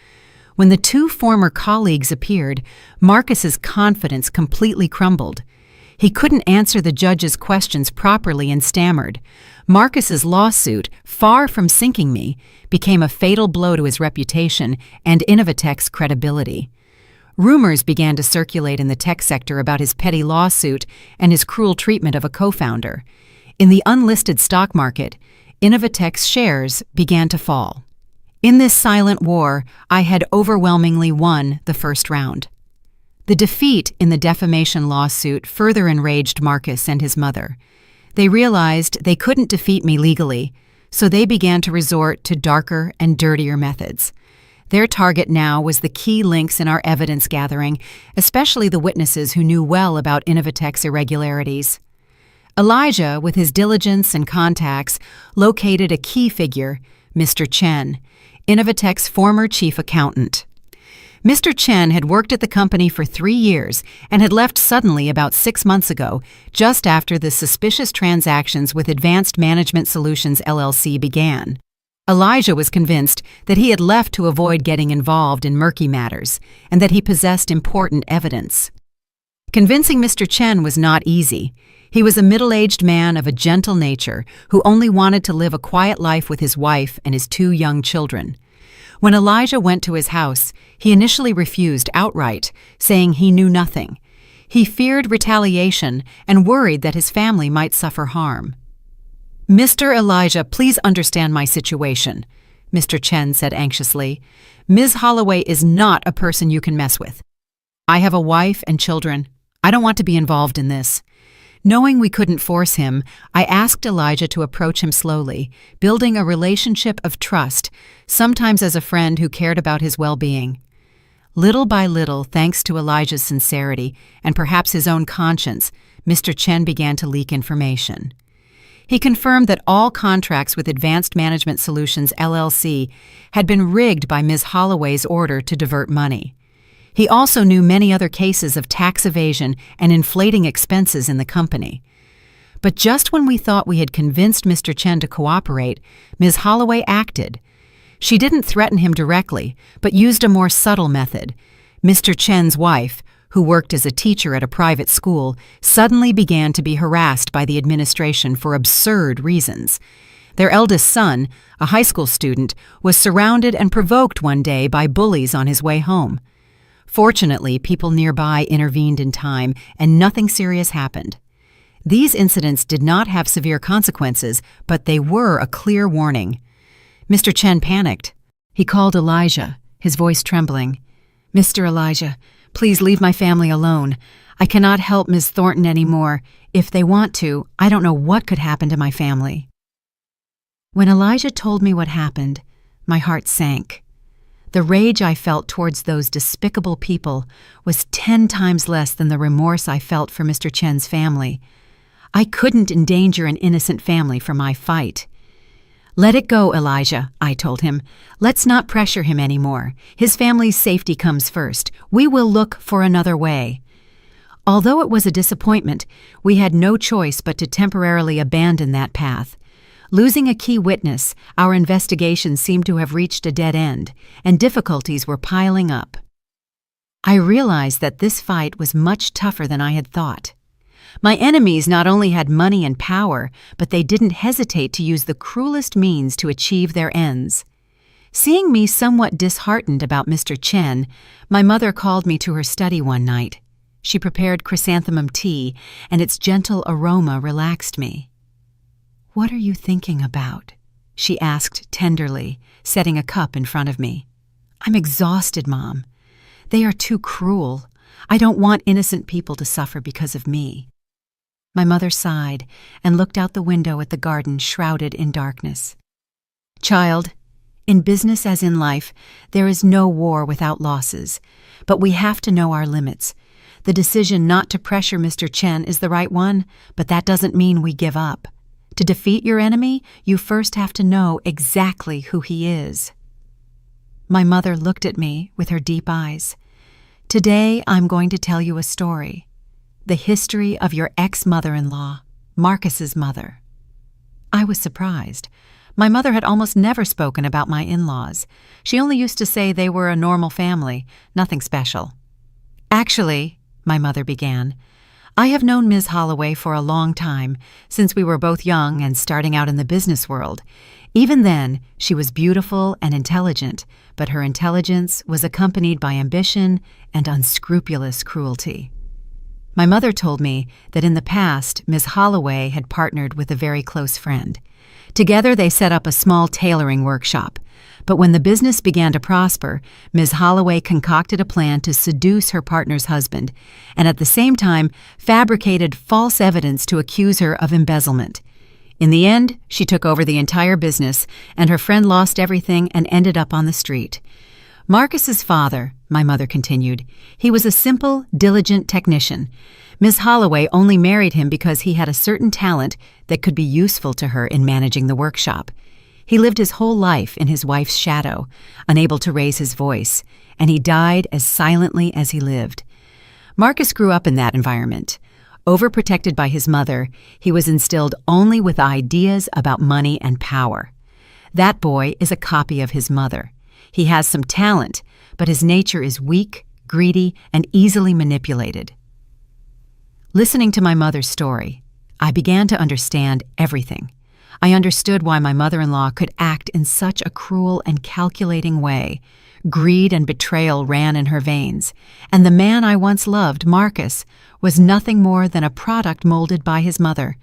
When the 2 former colleagues appeared, Marcus's confidence completely crumbled. He couldn't answer the judge's questions properly and stammered. Marcus's lawsuit, far from sinking me, became a fatal blow to his reputation and Innovatech's credibility. Rumors began to circulate in the tech sector about his petty lawsuit and his cruel treatment of a co-founder. In the unlisted stock market, Innovatech's shares began to fall. In this silent war, I had overwhelmingly won the first round. The defeat in the defamation lawsuit further enraged Marcus and his mother. They realized they couldn't defeat me legally, so they began to resort to darker and dirtier methods. Their target now was the key links in our evidence gathering, especially the witnesses who knew well about Innovatech's irregularities. Elijah, with his diligence and contacts, located a key figure, Mr. Chen, Innovatech's former chief accountant. Mr. Chen had worked at the company for 3 years and had left suddenly about 6 months ago, just after the suspicious transactions with Advanced Management Solutions LLC began. Elijah was convinced that he had left to avoid getting involved in murky matters and that he possessed important evidence. Convincing Mr. Chen was not easy. He was a middle-aged man of a gentle nature who only wanted to live a quiet life with his wife and his 2 young children. When Elijah went to his house, he initially refused outright, saying he knew nothing. He feared retaliation and worried that his family might suffer harm. "Mr. Elijah, please understand my situation," Mr. Chen said anxiously. "Ms. Holloway is not a person you can mess with. I have a wife and children. I don't want to be involved in this." Knowing we couldn't force him, I asked Elijah to approach him slowly, building a relationship of trust, sometimes as a friend who cared about his well-being. Little by little, thanks to Elijah's sincerity and perhaps his own conscience, Mr. Chen began to leak information. He confirmed that all contracts with Advanced Management Solutions, LLC, had been rigged by Ms. Holloway's order to divert money. He also knew many other cases of tax evasion and inflating expenses in the company. But just when we thought we had convinced Mr. Chen to cooperate, Ms. Holloway acted. She didn't threaten him directly, but used a more subtle method. Mr. Chen's wife, who worked as a teacher at a private school, suddenly began to be harassed by the administration for absurd reasons. Their eldest son, a high school student, was surrounded and provoked one day by bullies on his way home. Fortunately, people nearby intervened in time, and nothing serious happened. These incidents did not have severe consequences, but they were a clear warning. Mr. Chen panicked. He called Elijah, his voice trembling. "Mr. Elijah, please leave my family alone. I cannot help Ms. Thornton anymore. If they want to, I don't know what could happen to my family." When Elijah told me what happened, my heart sank. The rage I felt towards those despicable people was 10 times less than the remorse I felt for Mr. Chen's family. I couldn't endanger an innocent family for my fight. "Let it go, Elijah," I told him. "Let's not pressure him anymore. His family's safety comes first. We will look for another way." Although it was a disappointment, we had no choice but to temporarily abandon that path. Losing a key witness, our investigation seemed to have reached a dead end, and difficulties were piling up. I realized that this fight was much tougher than I had thought. My enemies not only had money and power, but they didn't hesitate to use the cruelest means to achieve their ends. Seeing me somewhat disheartened about Mr. Chen, my mother called me to her study one night. She prepared chrysanthemum tea, and its gentle aroma relaxed me. "What are you thinking about?" she asked tenderly, setting a cup in front of me. "I'm exhausted, Mom. They are too cruel. I don't want innocent people to suffer because of me." My mother sighed and looked out the window at the garden shrouded in darkness. "Child, in business as in life, there is no war without losses, but we have to know our limits. The decision not to pressure Mr. Chen is the right one, but that doesn't mean we give up. To defeat your enemy, you first have to know exactly who he is." My mother looked at me with her deep eyes. "Today I'm going to tell you a story. The history of your ex-mother-in-law, Marcus's mother." I was surprised. My mother had almost never spoken about my in-laws. She only used to say they were a normal family, nothing special. "Actually," my mother began, "I have known Ms. Holloway for a long time, since we were both young and starting out in the business world. Even then, she was beautiful and intelligent, but her intelligence was accompanied by ambition and unscrupulous cruelty." My mother told me that in the past, Ms. Holloway had partnered with a very close friend. Together they set up a small tailoring workshop. But when the business began to prosper, Ms. Holloway concocted a plan to seduce her partner's husband, and at the same time fabricated false evidence to accuse her of embezzlement. In the end, she took over the entire business, and her friend lost everything and ended up on the street. Marcus's father, my mother continued, he was a simple, diligent technician. Ms. Holloway only married him because he had a certain talent that could be useful to her in managing the workshop. He lived his whole life in his wife's shadow, unable to raise his voice, and he died as silently as he lived. Marcus grew up in that environment. Overprotected by his mother, he was instilled only with ideas about money and power. That boy is a copy of his mother. He has some talent, but his nature is weak, greedy, and easily manipulated. Listening to my mother's story, I began to understand everything. I understood why my mother-in-law could act in such a cruel and calculating way. Greed and betrayal ran in her veins, and the man I once loved, Marcus, was nothing more than a product molded by his mother.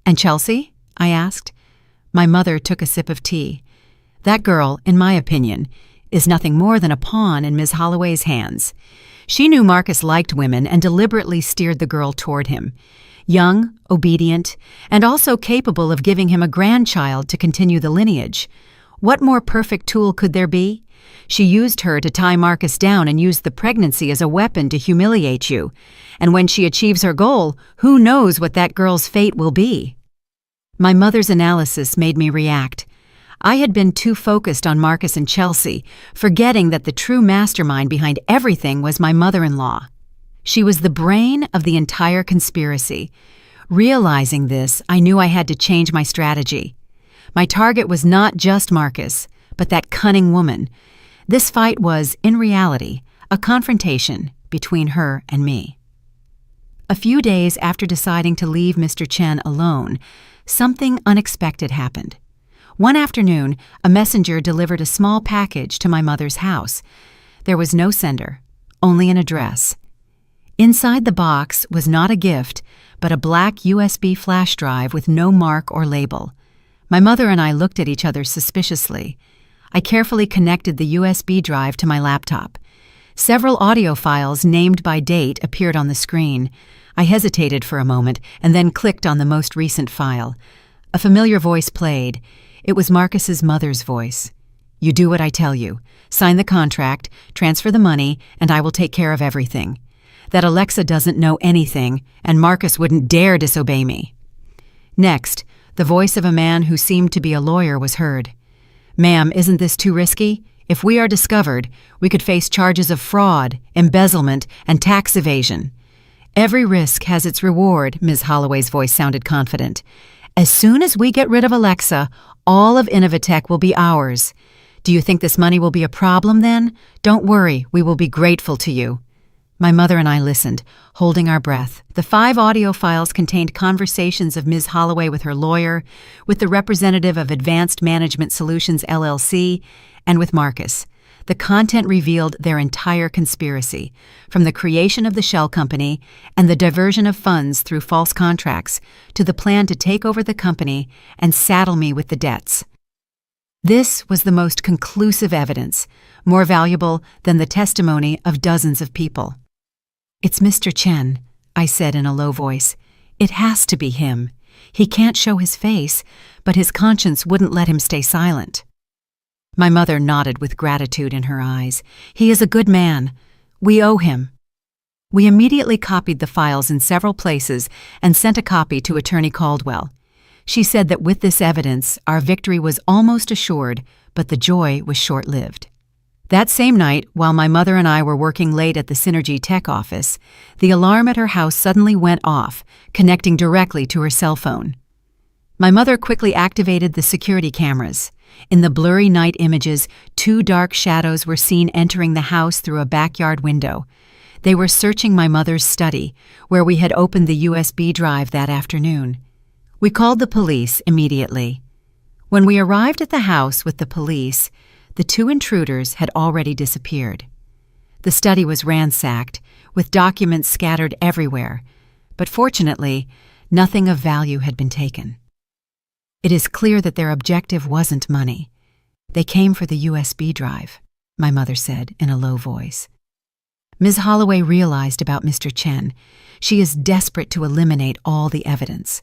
"And Chelsea?" I asked. My mother took a sip of tea. "That girl, in my opinion, is nothing more than a pawn in Ms. Holloway's hands. She knew Marcus liked women and deliberately steered the girl toward him. Young, obedient, and also capable of giving him a grandchild to continue the lineage. What more perfect tool could there be? She used her to tie Marcus down and used the pregnancy as a weapon to humiliate you. And when she achieves her goal, who knows what that girl's fate will be?" My mother's analysis made me react. I had been too focused on Marcus and Chelsea, forgetting that the true mastermind behind everything was my mother-in-law. She was the brain of the entire conspiracy. Realizing this, I knew I had to change my strategy. My target was not just Marcus, but that cunning woman. This fight was, in reality, a confrontation between her and me. A few days after deciding to leave Mr. Chen alone, something unexpected happened. One afternoon, a messenger delivered a small package to my mother's house. There was no sender, only an address. Inside the box was not a gift, but a black USB flash drive with no mark or label. My mother and I looked at each other suspiciously. I carefully connected the USB drive to my laptop. Several audio files named by date appeared on the screen. I hesitated for a moment and then clicked on the most recent file. A familiar voice played. It was Marcus's mother's voice. "You do what I tell you. Sign the contract, transfer the money, and I will take care of everything. That Alexa doesn't know anything, and Marcus wouldn't dare disobey me." Next, the voice of a man who seemed to be a lawyer was heard. "Ma'am, isn't this too risky? If we are discovered, we could face charges of fraud, embezzlement, and tax evasion." "Every risk has its reward," Ms. Holloway's voice sounded confident. "As soon as we get rid of Alexa, all of Innovatech will be ours. Do you think this money will be a problem then? Don't worry, we will be grateful to you." My mother and I listened, holding our breath. The 5 audio files contained conversations of Ms. Holloway with her lawyer, with the representative of Advanced Management Solutions LLC, and with Marcus. The content revealed their entire conspiracy, from the creation of the shell company and the diversion of funds through false contracts to the plan to take over the company and saddle me with the debts. This was the most conclusive evidence, more valuable than the testimony of dozens of people. "It's Mr. Chen," I said in a low voice. "It has to be him. He can't show his face, but his conscience wouldn't let him stay silent." My mother nodded with gratitude in her eyes. "He is a good man. We owe him." We immediately copied the files in several places and sent a copy to Attorney Caldwell. She said that with this evidence, our victory was almost assured, but the joy was short-lived. That same night, while my mother and I were working late at the Synergy Tech office, the alarm at her house suddenly went off, connecting directly to her cell phone. My mother quickly activated the security cameras. In the blurry night images, 2 dark shadows were seen entering the house through a backyard window. They were searching my mother's study, where we had opened the USB drive that afternoon. We called the police immediately. When we arrived at the house with the police, the 2 intruders had already disappeared. The study was ransacked, with documents scattered everywhere, but fortunately, nothing of value had been taken. "It is clear that their objective wasn't money. They came for the USB drive," my mother said in a low voice. "Ms. Holloway realized about Mr. Chen. She is desperate to eliminate all the evidence.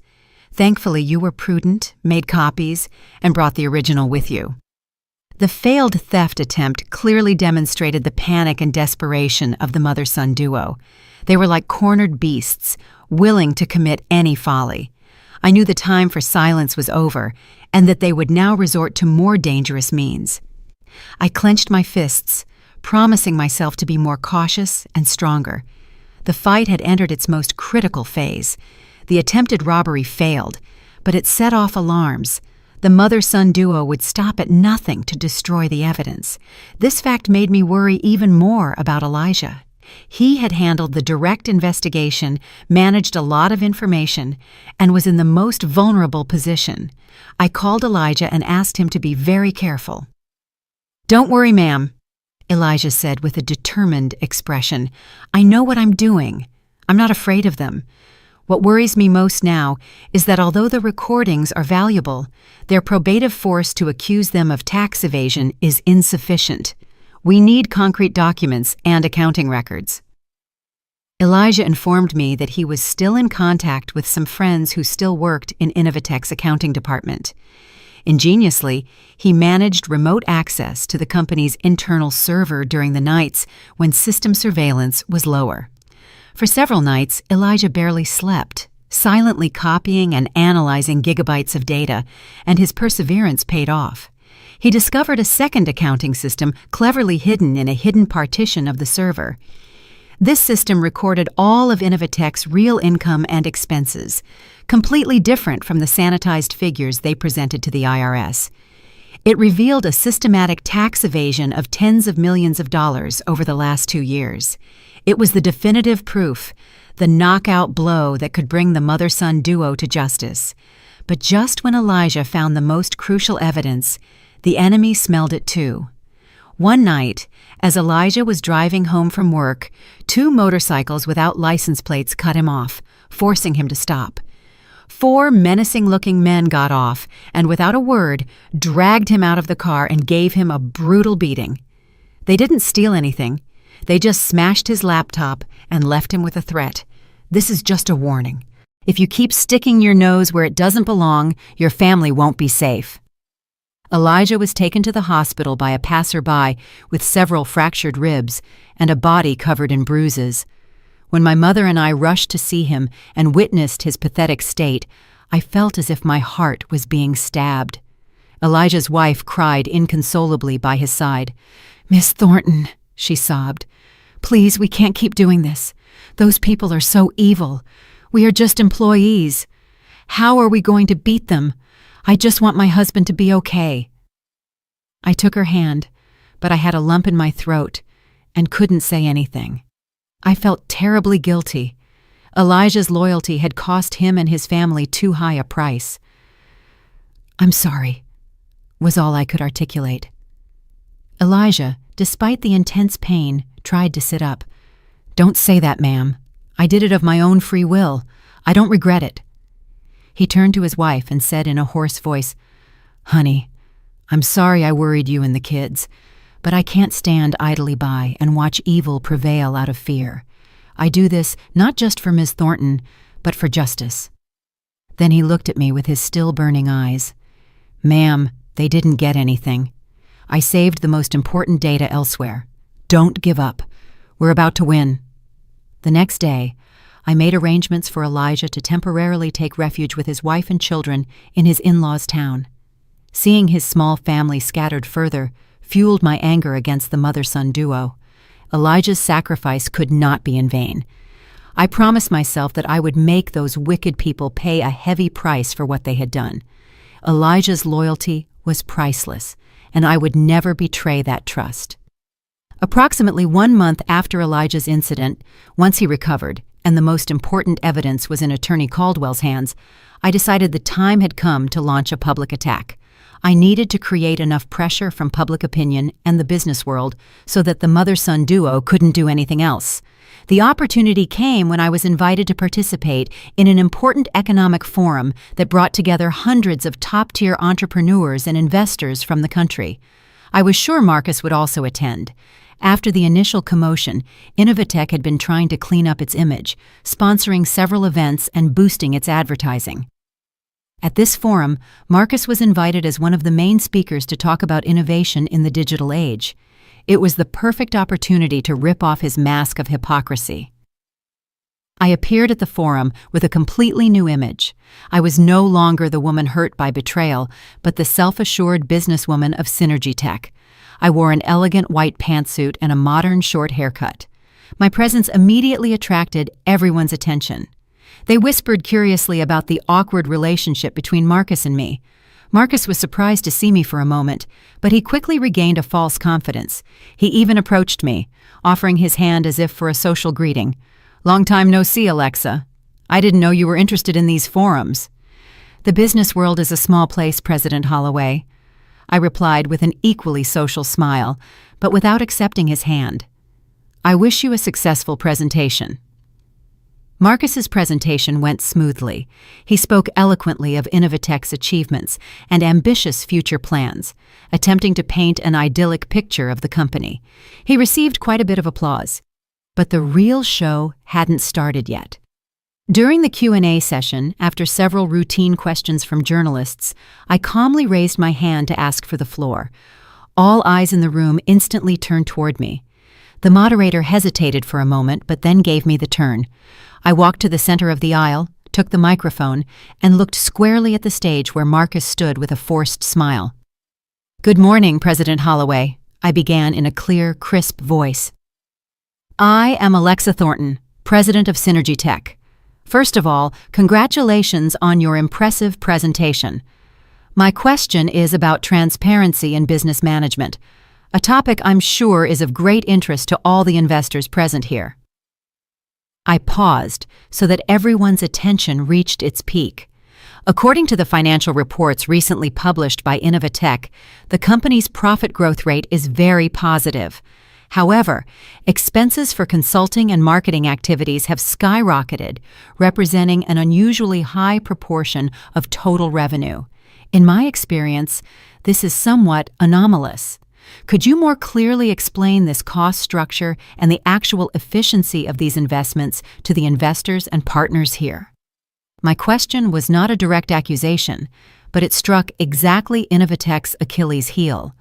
Thankfully, you were prudent, made copies, and brought the original with you." The failed theft attempt clearly demonstrated the panic and desperation of the mother-son duo. They were like cornered beasts, willing to commit any folly. I knew the time for silence was over, and that they would now resort to more dangerous means. I clenched my fists, promising myself to be more cautious and stronger. The fight had entered its most critical phase. The attempted robbery failed, but it set off alarms. The mother-son duo would stop at nothing to destroy the evidence. This fact made me worry even more about Elijah. He had handled the direct investigation, managed a lot of information, and was in the most vulnerable position. I called Elijah and asked him to be very careful. "Don't worry, ma'am," Elijah said with a determined expression. "I know what I'm doing. I'm not afraid of them. What worries me most now is that although the recordings are valuable, their probative force to accuse them of tax evasion is insufficient. We need concrete documents and accounting records." Elijah informed me that he was still in contact with some friends who still worked in Innovatech's accounting department. Ingeniously, he managed remote access to the company's internal server during the nights when system surveillance was lower. For several nights, Elijah barely slept, silently copying and analyzing gigabytes of data, and his perseverance paid off. He discovered a second accounting system cleverly hidden in a hidden partition of the server. This system recorded all of Innovatech's real income and expenses, completely different from the sanitized figures they presented to the IRS. It revealed a systematic tax evasion of tens of millions of dollars over the last 2 years. It was the definitive proof, the knockout blow that could bring the mother-son duo to justice. But just when Elijah found the most crucial evidence, the enemy smelled it too. One night, as Elijah was driving home from work, 2 motorcycles without license plates cut him off, forcing him to stop. 4 menacing-looking men got off and, without a word, dragged him out of the car and gave him a brutal beating. They didn't steal anything. They just smashed his laptop and left him with a threat. "This is just a warning. If you keep sticking your nose where it doesn't belong, your family won't be safe." Elijah was taken to the hospital by a passerby with several fractured ribs and a body covered in bruises. When my mother and I rushed to see him and witnessed his pathetic state, I felt as if my heart was being stabbed. Elijah's wife cried inconsolably by his side. "Miss Thornton," she sobbed, "please, we can't keep doing this. Those people are so evil. We are just employees. How are we going to beat them? I just want my husband to be okay." I took her hand, but I had a lump in my throat and couldn't say anything. I felt terribly guilty. Elijah's loyalty had cost him and his family too high a price. "I'm sorry," was all I could articulate. Elijah, despite the intense pain, tried to sit up. "Don't say that, ma'am. I did it of my own free will. I don't regret it." He turned to his wife and said in a hoarse voice, "Honey, I'm sorry I worried you and the kids, but I can't stand idly by and watch evil prevail out of fear. I do this not just for Miss Thornton, but for justice." Then he looked at me with his still burning eyes. "Ma'am, they didn't get anything. I saved the most important data elsewhere. Don't give up. We're about to win." The next day, I made arrangements for Elijah to temporarily take refuge with his wife and children in his in-laws' town. Seeing his small family scattered further fueled my anger against the mother-son duo. Elijah's sacrifice could not be in vain. I promised myself that I would make those wicked people pay a heavy price for what they had done. Elijah's loyalty was priceless, and I would never betray that trust. Approximately 1 month after Elijah's incident, once he recovered, and the most important evidence was in Attorney Caldwell's hands, I decided the time had come to launch a public attack. I needed to create enough pressure from public opinion and the business world so that the mother-son duo couldn't do anything else. The opportunity came when I was invited to participate in an important economic forum that brought together hundreds of top-tier entrepreneurs and investors from the country. I was sure Marcus would also attend. After the initial commotion, Innovatech had been trying to clean up its image, sponsoring several events and boosting its advertising. At this forum, Marcus was invited as one of the main speakers to talk about innovation in the digital age. It was the perfect opportunity to rip off his mask of hypocrisy. I appeared at the forum with a completely new image. I was no longer the woman hurt by betrayal, but the self-assured businesswoman of Synergy Tech. I wore an elegant white pantsuit and a modern short haircut. My presence immediately attracted everyone's attention. They whispered curiously about the awkward relationship between Marcus and me. Marcus was surprised to see me for a moment, but he quickly regained a false confidence. He even approached me, offering his hand as if for a social greeting. "Long time no see, Alexa. I didn't know you were interested in these forums." "The business world is a small place, President Holloway," I replied with an equally social smile, but without accepting his hand. "I wish you a successful presentation." Marcus's presentation went smoothly. He spoke eloquently of Innovatech's achievements and ambitious future plans, attempting to paint an idyllic picture of the company. He received quite a bit of applause. But the real show hadn't started yet. During the Q&A session, after several routine questions from journalists, I calmly raised my hand to ask for the floor. All eyes in the room instantly turned toward me. The moderator hesitated for a moment, but then gave me the turn. I walked to the center of the aisle, took the microphone, and looked squarely at the stage where Marcus stood with a forced smile. "Good morning, President Holloway," I began in a clear, crisp voice. "I am Alexa Thornton, president of Synergy Tech. First of all, congratulations on your impressive presentation. My question is about transparency in business management, a topic I'm sure is of great interest to all the investors present here." I paused so that everyone's attention reached its peak. According to the financial reports recently published by Innovatech, the company's profit growth rate is very positive. However, expenses for consulting and marketing activities have skyrocketed, representing an unusually high proportion of total revenue. In my experience, this is somewhat anomalous. Could you more clearly explain this cost structure and the actual efficiency of these investments to the investors and partners here? My question was not a direct accusation, but it struck exactly Innovatech's Achilles heel.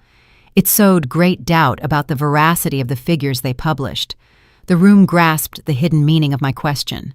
It sowed great doubt about the veracity of the figures they published. The room grasped the hidden meaning of my question.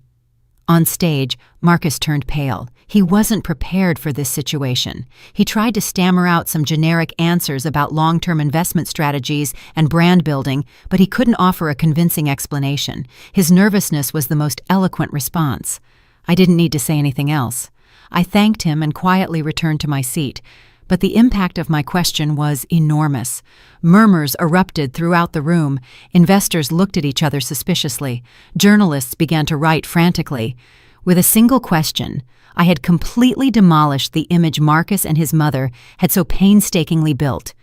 On stage, Marcus turned pale. He wasn't prepared for this situation. He tried to stammer out some generic answers about long-term investment strategies and brand building, but he couldn't offer a convincing explanation. His nervousness was the most eloquent response. I didn't need to say anything else. I thanked him and quietly returned to my seat. But the impact of my question was enormous. Murmurs erupted throughout the room. Investors looked at each other suspiciously. Journalists began to write frantically. With a single question, I had completely demolished the image Marcus and his mother had so painstakingly built.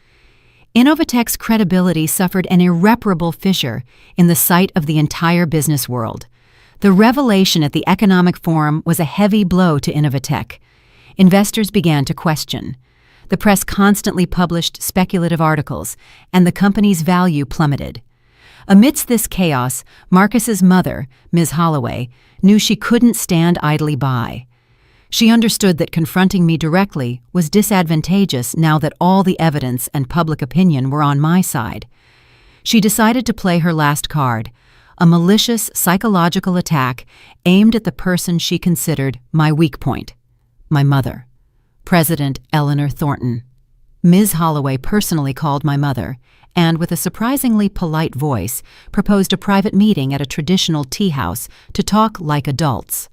Innovatech's credibility suffered an irreparable fissure in the sight of the entire business world. The revelation at the Economic Forum was a heavy blow to Innovatech. Investors began to question. The press constantly published speculative articles, and the company's value plummeted. Amidst this chaos, Marcus's mother, Ms. Holloway, knew she couldn't stand idly by. She understood that confronting me directly was disadvantageous now that all the evidence and public opinion were on my side. She decided to play her last card, a malicious psychological attack aimed at the person she considered my weak point, my mother. President Eleanor Thornton. Ms. Holloway personally called my mother and, with a surprisingly polite voice, proposed a private meeting at a traditional tea house to talk like adults.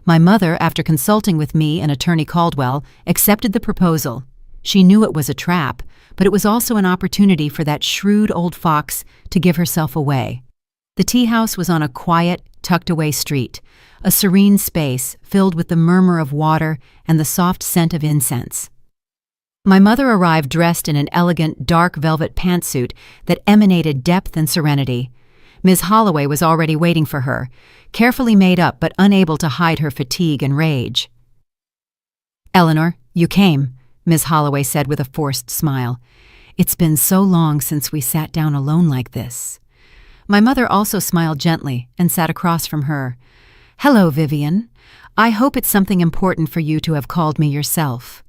My mother, after consulting with me and Attorney Caldwell, accepted the proposal. She knew it was a trap, but it was also an opportunity for that shrewd old fox to give herself away. The tea house was on a quiet, tucked-away street, a serene space filled with the murmur of water and the soft scent of incense. My mother arrived dressed in an elegant, dark velvet pantsuit that emanated depth and serenity. Ms. Holloway was already waiting for her, carefully made up but unable to hide her fatigue and rage. "Eleanor, you came," Ms. Holloway said with a forced smile. "It's been so long since we sat down alone like this." My mother also smiled gently and sat across from her. "Hello, Vivian. I hope it's something important for you to have called me yourself."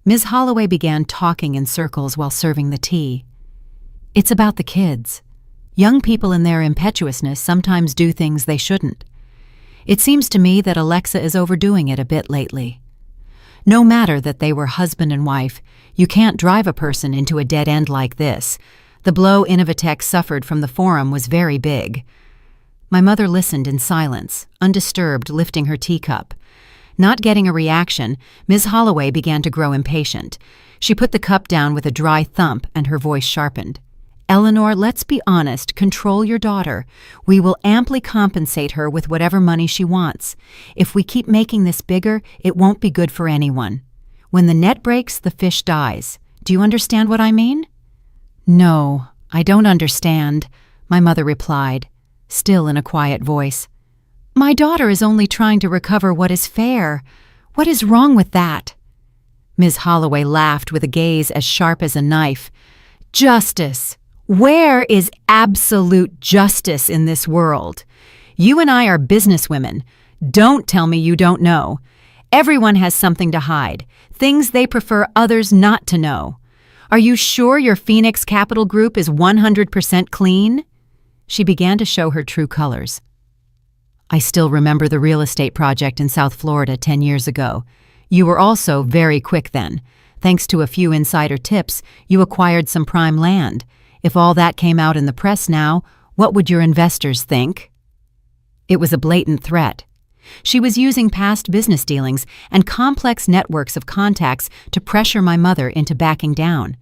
Ms. Holloway began talking in circles while serving the tea. "It's about the kids. Young people in their impetuousness sometimes do things they shouldn't. It seems to me that Alexa is overdoing it a bit lately. No matter that they were husband and wife, you can't drive a person into a dead end like this. The blow Innovatech suffered from the forum was very big." My mother listened in silence, undisturbed, lifting her teacup. Not getting a reaction, Ms. Holloway began to grow impatient. She put the cup down with a dry thump and her voice sharpened. "Eleanor, let's be honest. Control your daughter. We will amply compensate her with whatever money she wants. If we keep making this bigger, it won't be good for anyone. When the net breaks, the fish dies. Do you understand what I mean?" "No, I don't understand," my mother replied, still in a quiet voice. "My daughter is only trying to recover what is fair. What is wrong with that?" Ms. Holloway laughed with a gaze as sharp as a knife. "Justice! Where is absolute justice in this world? You and I are businesswomen. Don't tell me you don't know. Everyone has something to hide, things they prefer others not to know. Are you sure your Phoenix Capital Group is 100% clean?" She began to show her true colors. "I still remember the real estate project in South Florida 10 years ago. You were also very quick then. Thanks to a few insider tips, you acquired some prime land. If all that came out in the press now, what would your investors think?" It was a blatant threat. She was using past business dealings and complex networks of contacts to pressure my mother into backing down.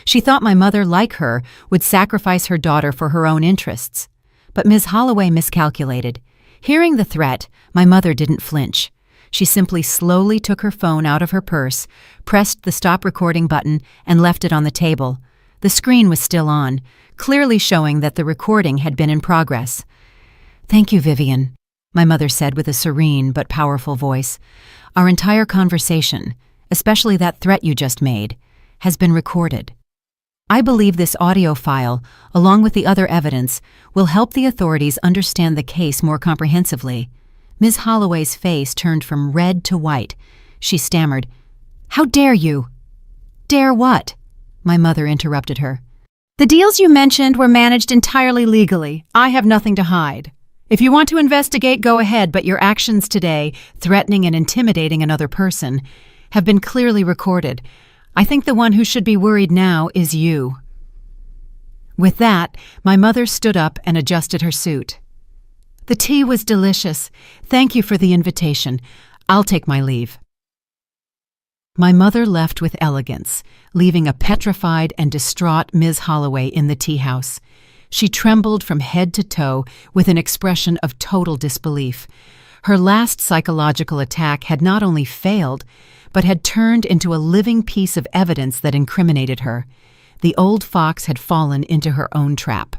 She thought my mother, like her, would sacrifice her daughter for her own interests. But Ms. Holloway miscalculated. Hearing the threat, my mother didn't flinch. She simply slowly took her phone out of her purse, pressed the stop recording button, and left it on the table. The screen was still on, clearly showing that the recording had been in progress. "Thank you, Vivian," my mother said with a serene but powerful voice. "Our entire conversation, especially that threat you just made, has been recorded. I believe this audio file, along with the other evidence, will help the authorities understand the case more comprehensively." Ms. Holloway's face turned from red to white. She stammered, "How dare you?" "Dare what?" My mother interrupted her. "The deals you mentioned were managed entirely legally. I have nothing to hide. If you want to investigate, go ahead, but your actions today, threatening and intimidating another person, have been clearly recorded. I think the one who should be worried now is you." With that, my mother stood up and adjusted her suit. "The tea was delicious. Thank you for the invitation. I'll take my leave." My mother left with elegance, leaving a petrified and distraught Ms. Holloway in the tea house. She trembled from head to toe with an expression of total disbelief. Her last psychological attack had not only failed, but had turned into a living piece of evidence that incriminated her. The old fox had fallen into her own trap.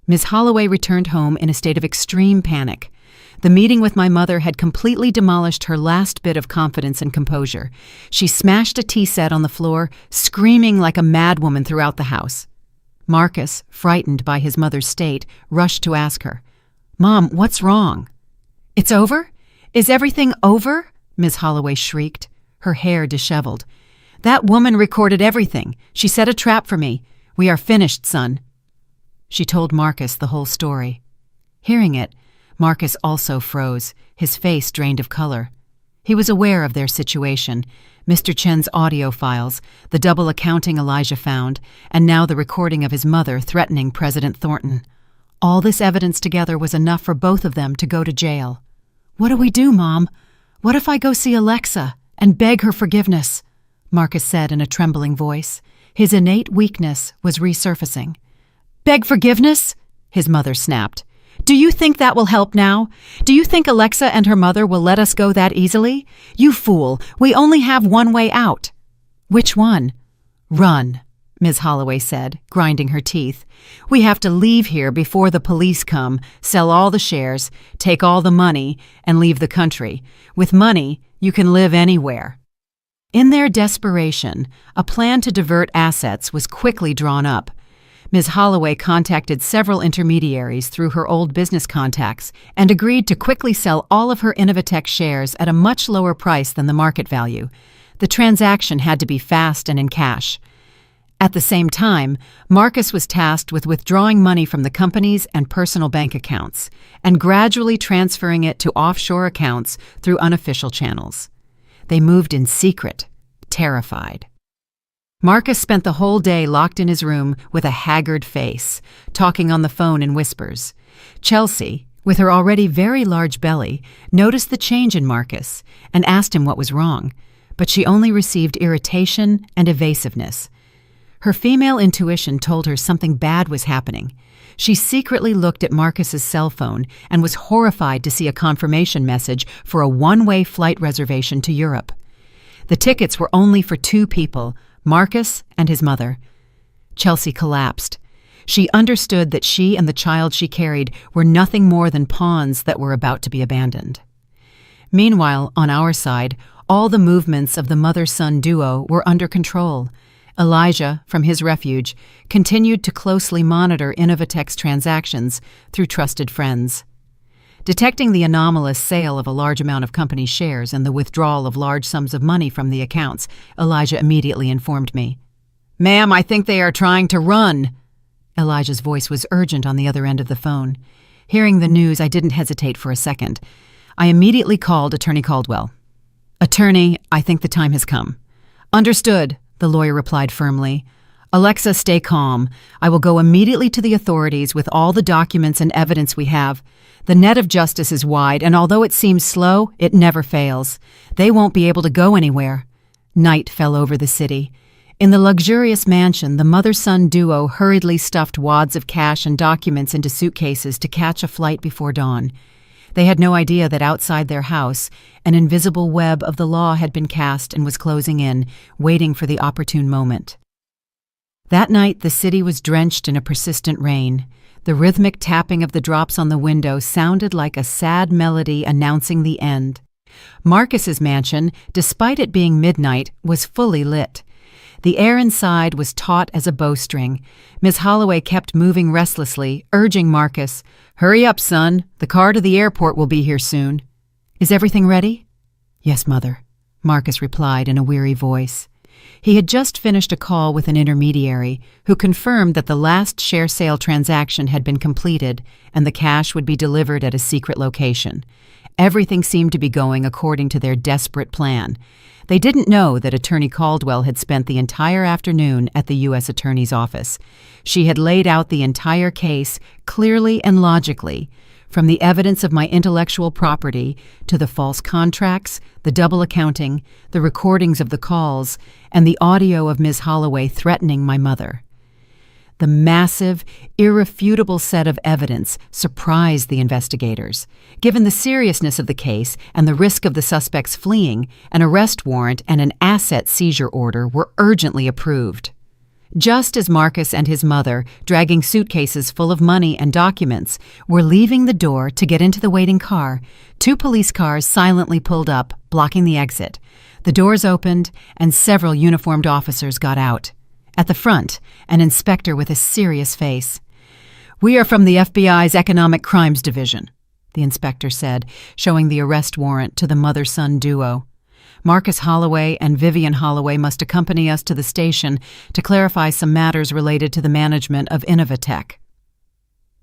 Ms. Holloway returned home in a state of extreme panic. The meeting with my mother had completely demolished her last bit of confidence and composure. She smashed a tea set on the floor, screaming like a madwoman throughout the house. Marcus, frightened by his mother's state, rushed to ask her, "Mom, what's wrong?" "It's over? Is everything over?" Ms. Holloway shrieked, her hair disheveled. "That woman recorded everything. She set a trap for me. We are finished, son." She told Marcus the whole story. Hearing it, Marcus also froze, his face drained of color. He was aware of their situation, Mr. Chen's audio files, the double accounting Elijah found, and now the recording of his mother threatening President Thornton. All this evidence together was enough for both of them to go to jail. "What do we do, Mom? What if I go see Alexa and beg her forgiveness?" Marcus said in a trembling voice. His innate weakness was resurfacing. "Beg forgiveness?" his mother snapped. "Do you think that will help now? Do you think Alexa and her mother will let us go that easily? You fool, we only have one way out." "Which one?" "Run," Ms. Holloway said, grinding her teeth. "We have to leave here before the police come, sell all the shares, take all the money, and leave the country. With money, you can live anywhere." In their desperation, a plan to divert assets was quickly drawn up. Ms. Holloway contacted several intermediaries through her old business contacts and agreed to quickly sell all of her Innovatech shares at a much lower price than the market value. The transaction had to be fast and in cash. At the same time, Marcus was tasked with withdrawing money from the company's and personal bank accounts and gradually transferring it to offshore accounts through unofficial channels. They moved in secret, terrified. Marcus spent the whole day locked in his room with a haggard face, talking on the phone in whispers. Chelsea, with her already very large belly, noticed the change in Marcus and asked him what was wrong, but she only received irritation and evasiveness. Her female intuition told her something bad was happening. She secretly looked at Marcus's cell phone and was horrified to see a confirmation message for a one-way flight reservation to Europe. The tickets were only for 2 people, Marcus and his mother. Chelsea collapsed. She understood that she and the child she carried were nothing more than pawns that were about to be abandoned. Meanwhile, on our side, all the movements of the mother-son duo were under control. Elijah, from his refuge, continued to closely monitor Innovatech's transactions through trusted friends. Detecting the anomalous sale of a large amount of company shares and the withdrawal of large sums of money from the accounts, Elijah immediately informed me. "Ma'am, I think they are trying to run." Elijah's voice was urgent on the other end of the phone. Hearing the news, I didn't hesitate for a second. I immediately called Attorney Caldwell. "Attorney, I think the time has come." "Understood," the lawyer replied firmly. "Alexa, stay calm. I will go immediately to the authorities with all the documents and evidence we have. The net of justice is wide, and although it seems slow, it never fails. They won't be able to go anywhere." Night fell over the city. In the luxurious mansion, the mother-son duo hurriedly stuffed wads of cash and documents into suitcases to catch a flight before dawn. They had no idea that outside their house, an invisible web of the law had been cast and was closing in, waiting for the opportune moment. That night, the city was drenched in a persistent rain. The rhythmic tapping of the drops on the window sounded like a sad melody announcing the end. Marcus's mansion, despite it being midnight, was fully lit. The air inside was taut as a bowstring. Miss Holloway kept moving restlessly, urging Marcus, "Hurry up, son. The car to the airport will be here soon." "Is everything ready?" "Yes, Mother," Marcus replied in a weary voice. He had just finished a call with an intermediary who confirmed that the last share sale transaction had been completed and the cash would be delivered at a secret location. Everything seemed to be going according to their desperate plan. They didn't know that Attorney Caldwell had spent the entire afternoon at the U.S. Attorney's office. She had laid out the entire case clearly and logically, from the evidence of my intellectual property to the false contracts, the double accounting, the recordings of the calls, and the audio of Ms. Holloway threatening my mother. The massive, irrefutable set of evidence surprised the investigators. Given the seriousness of the case and the risk of the suspects fleeing, an arrest warrant and an asset seizure order were urgently approved. Just as Marcus and his mother, dragging suitcases full of money and documents, were leaving the door to get into the waiting car, 2 police cars silently pulled up, blocking the exit. The doors opened, and several uniformed officers got out. At the front, an inspector with a serious face. "We are from the FBI's Economic Crimes Division," the inspector said, showing the arrest warrant to the mother-son duo. "Marcus Holloway and Vivian Holloway must accompany us to the station to clarify some matters related to the management of Innovatech."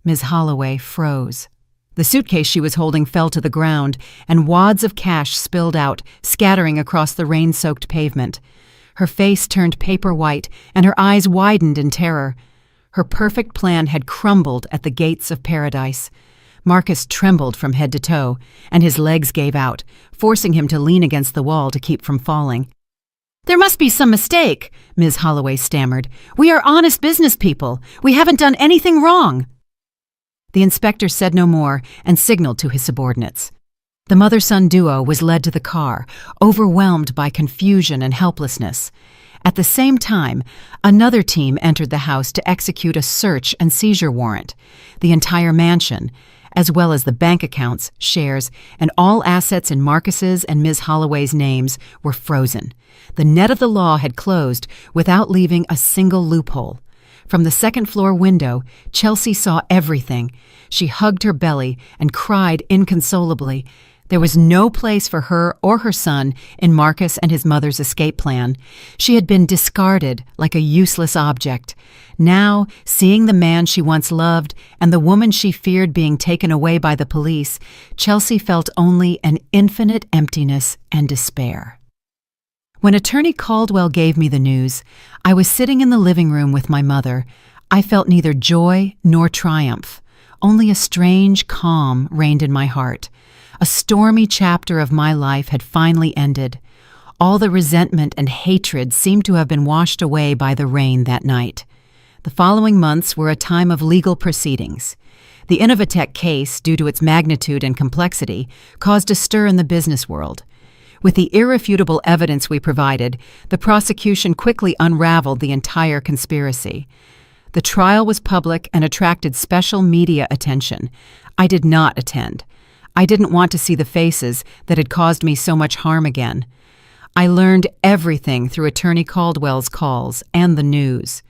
Ms. Holloway froze. The suitcase she was holding fell to the ground, and wads of cash spilled out, scattering across the rain-soaked pavement. Her face turned paper white, and her eyes widened in terror. Her perfect plan had crumbled at the gates of paradise. Marcus trembled from head to toe, and his legs gave out, forcing him to lean against the wall to keep from falling. "There must be some mistake," Ms. Holloway stammered. "We are honest business people. We haven't done anything wrong." The inspector said no more and signaled to his subordinates. The mother-son duo was led to the car, overwhelmed by confusion and helplessness. At the same time, another team entered the house to execute a search and seizure warrant. The entire mansion, as well as the bank accounts, shares, and all assets in Marcus's and Ms. Holloway's names, were frozen. The net of the law had closed without leaving a single loophole. From the second-floor window, Chelsea saw everything. She hugged her belly and cried inconsolably. There was no place for her or her son in Marcus and his mother's escape plan. She had been discarded like a useless object. Now, seeing the man she once loved and the woman she feared being taken away by the police, Chelsea felt only an infinite emptiness and despair. When Attorney Caldwell gave me the news, I was sitting in the living room with my mother. I felt neither joy nor triumph, Only a strange calm reigned in my heart. A stormy chapter of my life had finally ended. All the resentment and hatred seemed to have been washed away by the rain that night. The following months were a time of legal proceedings. The Innovatech case, due to its magnitude and complexity, caused a stir in the business world. With the irrefutable evidence we provided, the prosecution quickly unraveled the entire conspiracy. The trial was public and attracted special media attention. I did not attend. I didn't want to see the faces that had caused me so much harm again. I learned everything through Attorney Caldwell's calls and the news.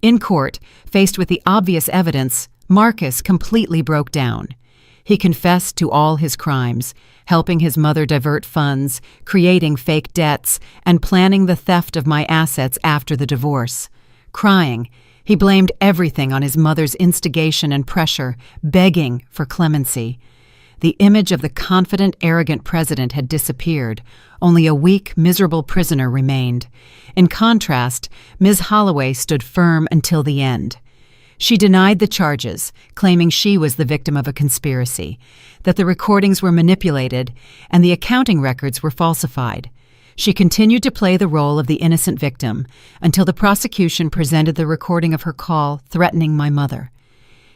In court, faced with the obvious evidence, Marcus completely broke down. He confessed to all his crimes, helping his mother divert funds, creating fake debts, and planning the theft of my assets after the divorce. Crying, he blamed everything on his mother's instigation and pressure, begging for clemency. The image of the confident, arrogant president had disappeared. Only a weak, miserable prisoner remained. In contrast, Ms. Holloway stood firm until the end. She denied the charges, claiming she was the victim of a conspiracy, that the recordings were manipulated, and the accounting records were falsified. She continued to play the role of the innocent victim until the prosecution presented the recording of her call threatening my mother.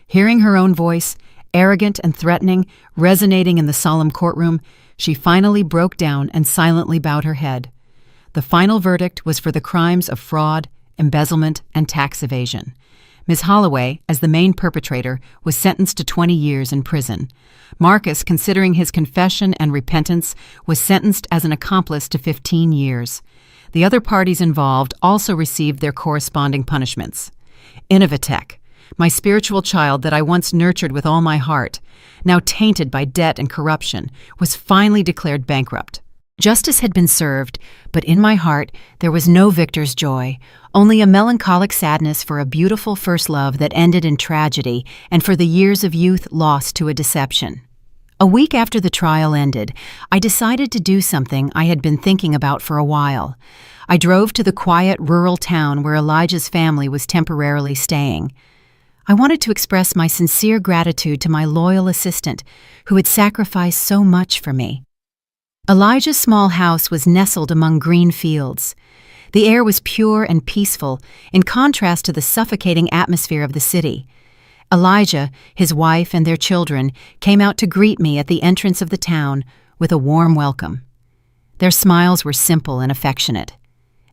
Hearing her own voice, arrogant and threatening, resonating in the solemn courtroom, she finally broke down and silently bowed her head. The final verdict was for the crimes of fraud, embezzlement, and tax evasion. Ms. Holloway, as the main perpetrator, was sentenced to 20 years in prison. Marcus, considering his confession and repentance, was sentenced as an accomplice to 15 years. The other parties involved also received their corresponding punishments. Innovatech, my spiritual child that I once nurtured with all my heart, now tainted by debt and corruption, was finally declared bankrupt. Justice had been served, but in my heart there was no victor's joy, only a melancholic sadness for a beautiful first love that ended in tragedy and for the years of youth lost to a deception. A week after the trial ended, I decided to do something I had been thinking about for a while. I drove to the quiet rural town where Elijah's family was temporarily staying. I wanted to express my sincere gratitude to my loyal assistant, who had sacrificed so much for me. Elijah's small house was nestled among green fields. The air was pure and peaceful, in contrast to the suffocating atmosphere of the city. Elijah, his wife, and their children came out to greet me at the entrance of the town with a warm welcome. Their smiles were simple and affectionate.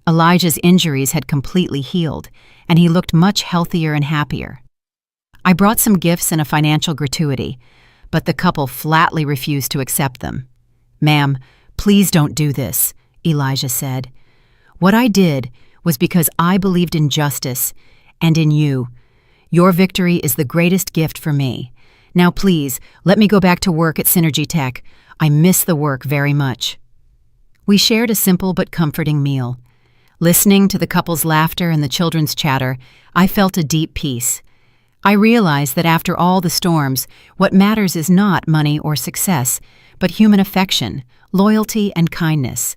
Elijah's injuries had completely healed, and he looked much healthier and happier. I brought some gifts and a financial gratuity, but the couple flatly refused to accept them. "Ma'am, please don't do this," Elijah said. "What I did was because I believed in justice and in you. Your victory is the greatest gift for me. Now please, let me go back to work at Synergy Tech. I miss the work very much." We shared a simple but comforting meal. Listening to the couple's laughter and the children's chatter, I felt a deep peace. I realized that after all the storms, what matters is not money or success, but human affection, loyalty, and kindness.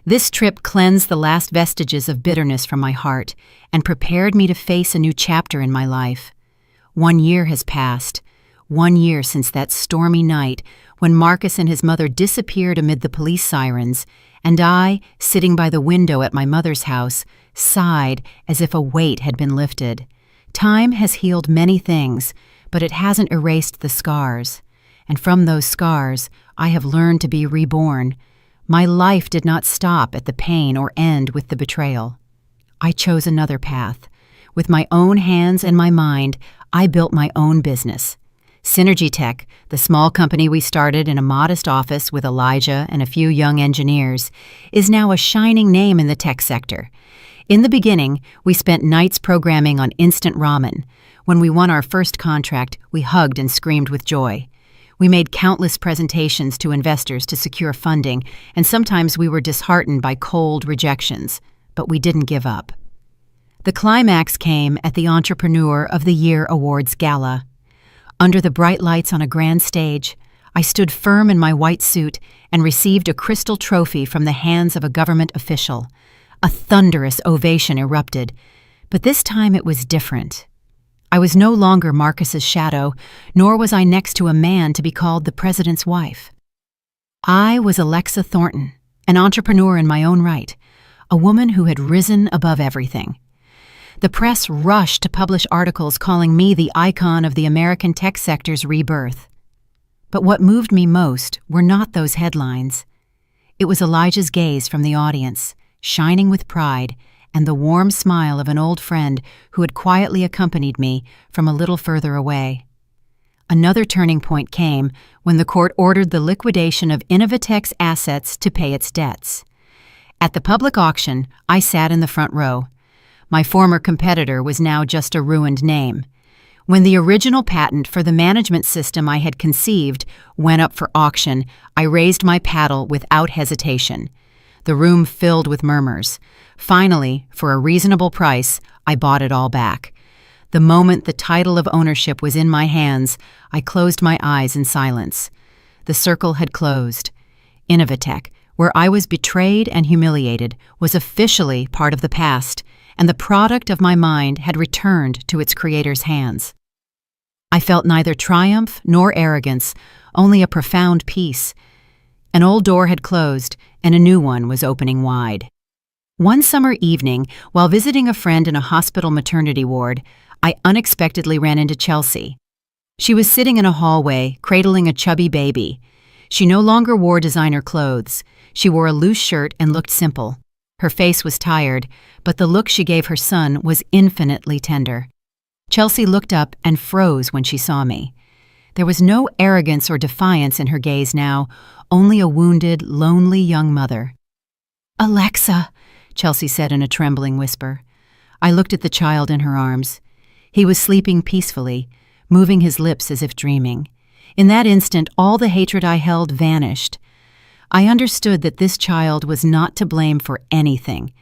This trip cleansed the last vestiges of bitterness from my heart and prepared me to face a new chapter in my life. 1 year has passed, 1 year since that stormy night when Marcus and his mother disappeared amid the police sirens, and I, sitting by the window at my mother's house, sighed as if a weight had been lifted. Time has healed many things, but it hasn't erased the scars. And from those scars, I have learned to be reborn. My life did not stop at the pain or end with the betrayal. I chose another path. With my own hands and my mind, I built my own business. Synergy Tech, the small company we started in a modest office with Elijah and a few young engineers, is now a shining name in the tech sector. In the beginning, we spent nights programming on instant ramen. When we won our first contract, we hugged and screamed with joy. We made countless presentations to investors to secure funding, and sometimes we were disheartened by cold rejections, but we didn't give up. The climax came at the Entrepreneur of the Year Awards Gala. Under the bright lights on a grand stage, I stood firm in my white suit and received a crystal trophy from the hands of a government official. A thunderous ovation erupted, but this time it was different. I was no longer Marcus's shadow, nor was I next to a man to be called the president's wife. I was Alexa Thornton, an entrepreneur in my own right, a woman who had risen above everything. The press rushed to publish articles calling me the icon of the American tech sector's rebirth. But what moved me most were not those headlines. It was Elijah's gaze from the audience, shining with pride, and the warm smile of an old friend who had quietly accompanied me from a little further away. Another turning point came when the court ordered the liquidation of Innovatech's assets to pay its debts. At the public auction, I sat in the front row. My former competitor was now just a ruined name. When the original patent for the management system I had conceived went up for auction, I raised my paddle without hesitation. The room filled with murmurs. Finally, for a reasonable price, I bought it all back. The moment the title of ownership was in my hands, I closed my eyes in silence. The circle had closed. Innovatech, where I was betrayed and humiliated, was officially part of the past, and the product of my mind had returned to its creator's hands. I felt neither triumph nor arrogance, only a profound peace. An old door had closed, and a new one was opening wide. One summer evening, while visiting a friend in a hospital maternity ward, I unexpectedly ran into Chelsea. She was sitting in a hallway, cradling a chubby baby. She no longer wore designer clothes. She wore a loose shirt and looked simple. Her face was tired, but the look she gave her son was infinitely tender. Chelsea looked up and froze when she saw me. There was no arrogance or defiance in her gaze now, only a wounded, lonely young mother. "Alexa," Chelsea said in a trembling whisper. I looked at the child in her arms. He was sleeping peacefully, moving his lips as if dreaming. In that instant, all the hatred I held vanished. I understood that this child was not to blame for anything.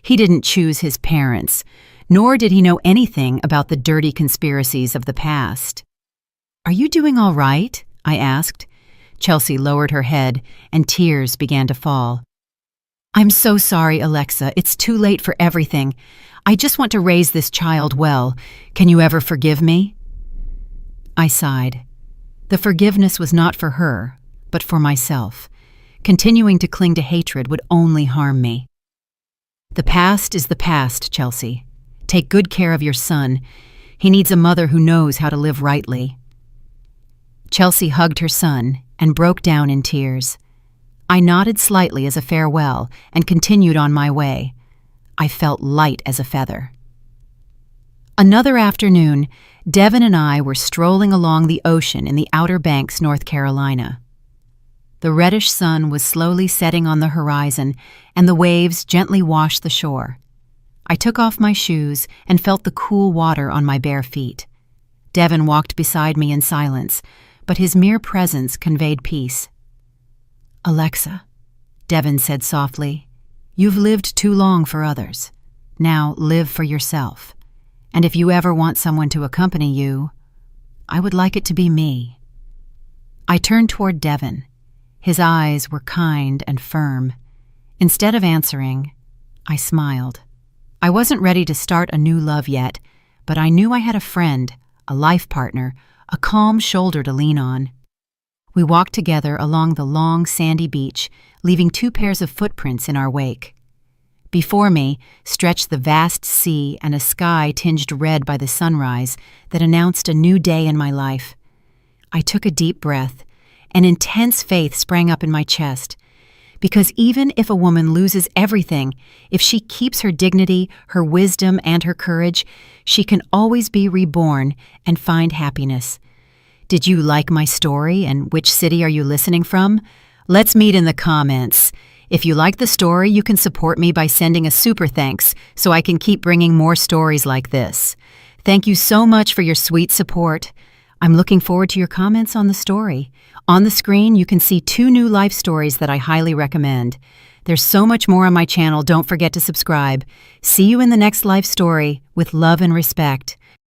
He didn't choose his parents, nor did he know anything about the dirty conspiracies of the past. "Are you doing all right?" I asked. Chelsea lowered her head, and tears began to fall. "I'm so sorry, Alexa. It's too late for everything. I just want to raise this child well. Can you ever forgive me?" I sighed. The forgiveness was not for her, but for myself. Continuing to cling to hatred would only harm me. "The past is the past, Chelsea. Take good care of your son. He needs a mother who knows how to live rightly." Chelsea hugged her son and broke down in tears. I nodded slightly as a farewell and continued on my way. I felt light as a feather. Another afternoon, Devin and I were strolling along the ocean in the Outer Banks, North Carolina. The reddish sun was slowly setting on the horizon, and the waves gently washed the shore. I took off my shoes and felt the cool water on my bare feet. Devin walked beside me in silence, but his mere presence conveyed peace. "Alexa," Devin said softly, "you've lived too long for others. Now live for yourself. And if you ever want someone to accompany you, I would like it to be me." I turned toward Devin. His eyes were kind and firm. Instead of answering, I smiled. I wasn't ready to start a new love yet, but I knew I had a friend, a life partner, a calm shoulder to lean on. We walked together along the long, sandy beach, leaving 2 pairs of footprints in our wake. Before me stretched the vast sea and a sky tinged red by the sunrise that announced a new day in my life. I took a deep breath. An intense faith sprang up in my chest. Because even if a woman loses everything, if she keeps her dignity, her wisdom, and her courage, she can always be reborn and find happiness. Did you like my story, and which city are you listening from? Let's meet in the comments. If you like the story, you can support me by sending a super thanks so I can keep bringing more stories like this. Thank you so much for your sweet support. I'm looking forward to your comments on the story. On the screen, you can see 2 new life stories that I highly recommend. There's so much more on my channel. Don't forget to subscribe. See you in the next life story with love and respect.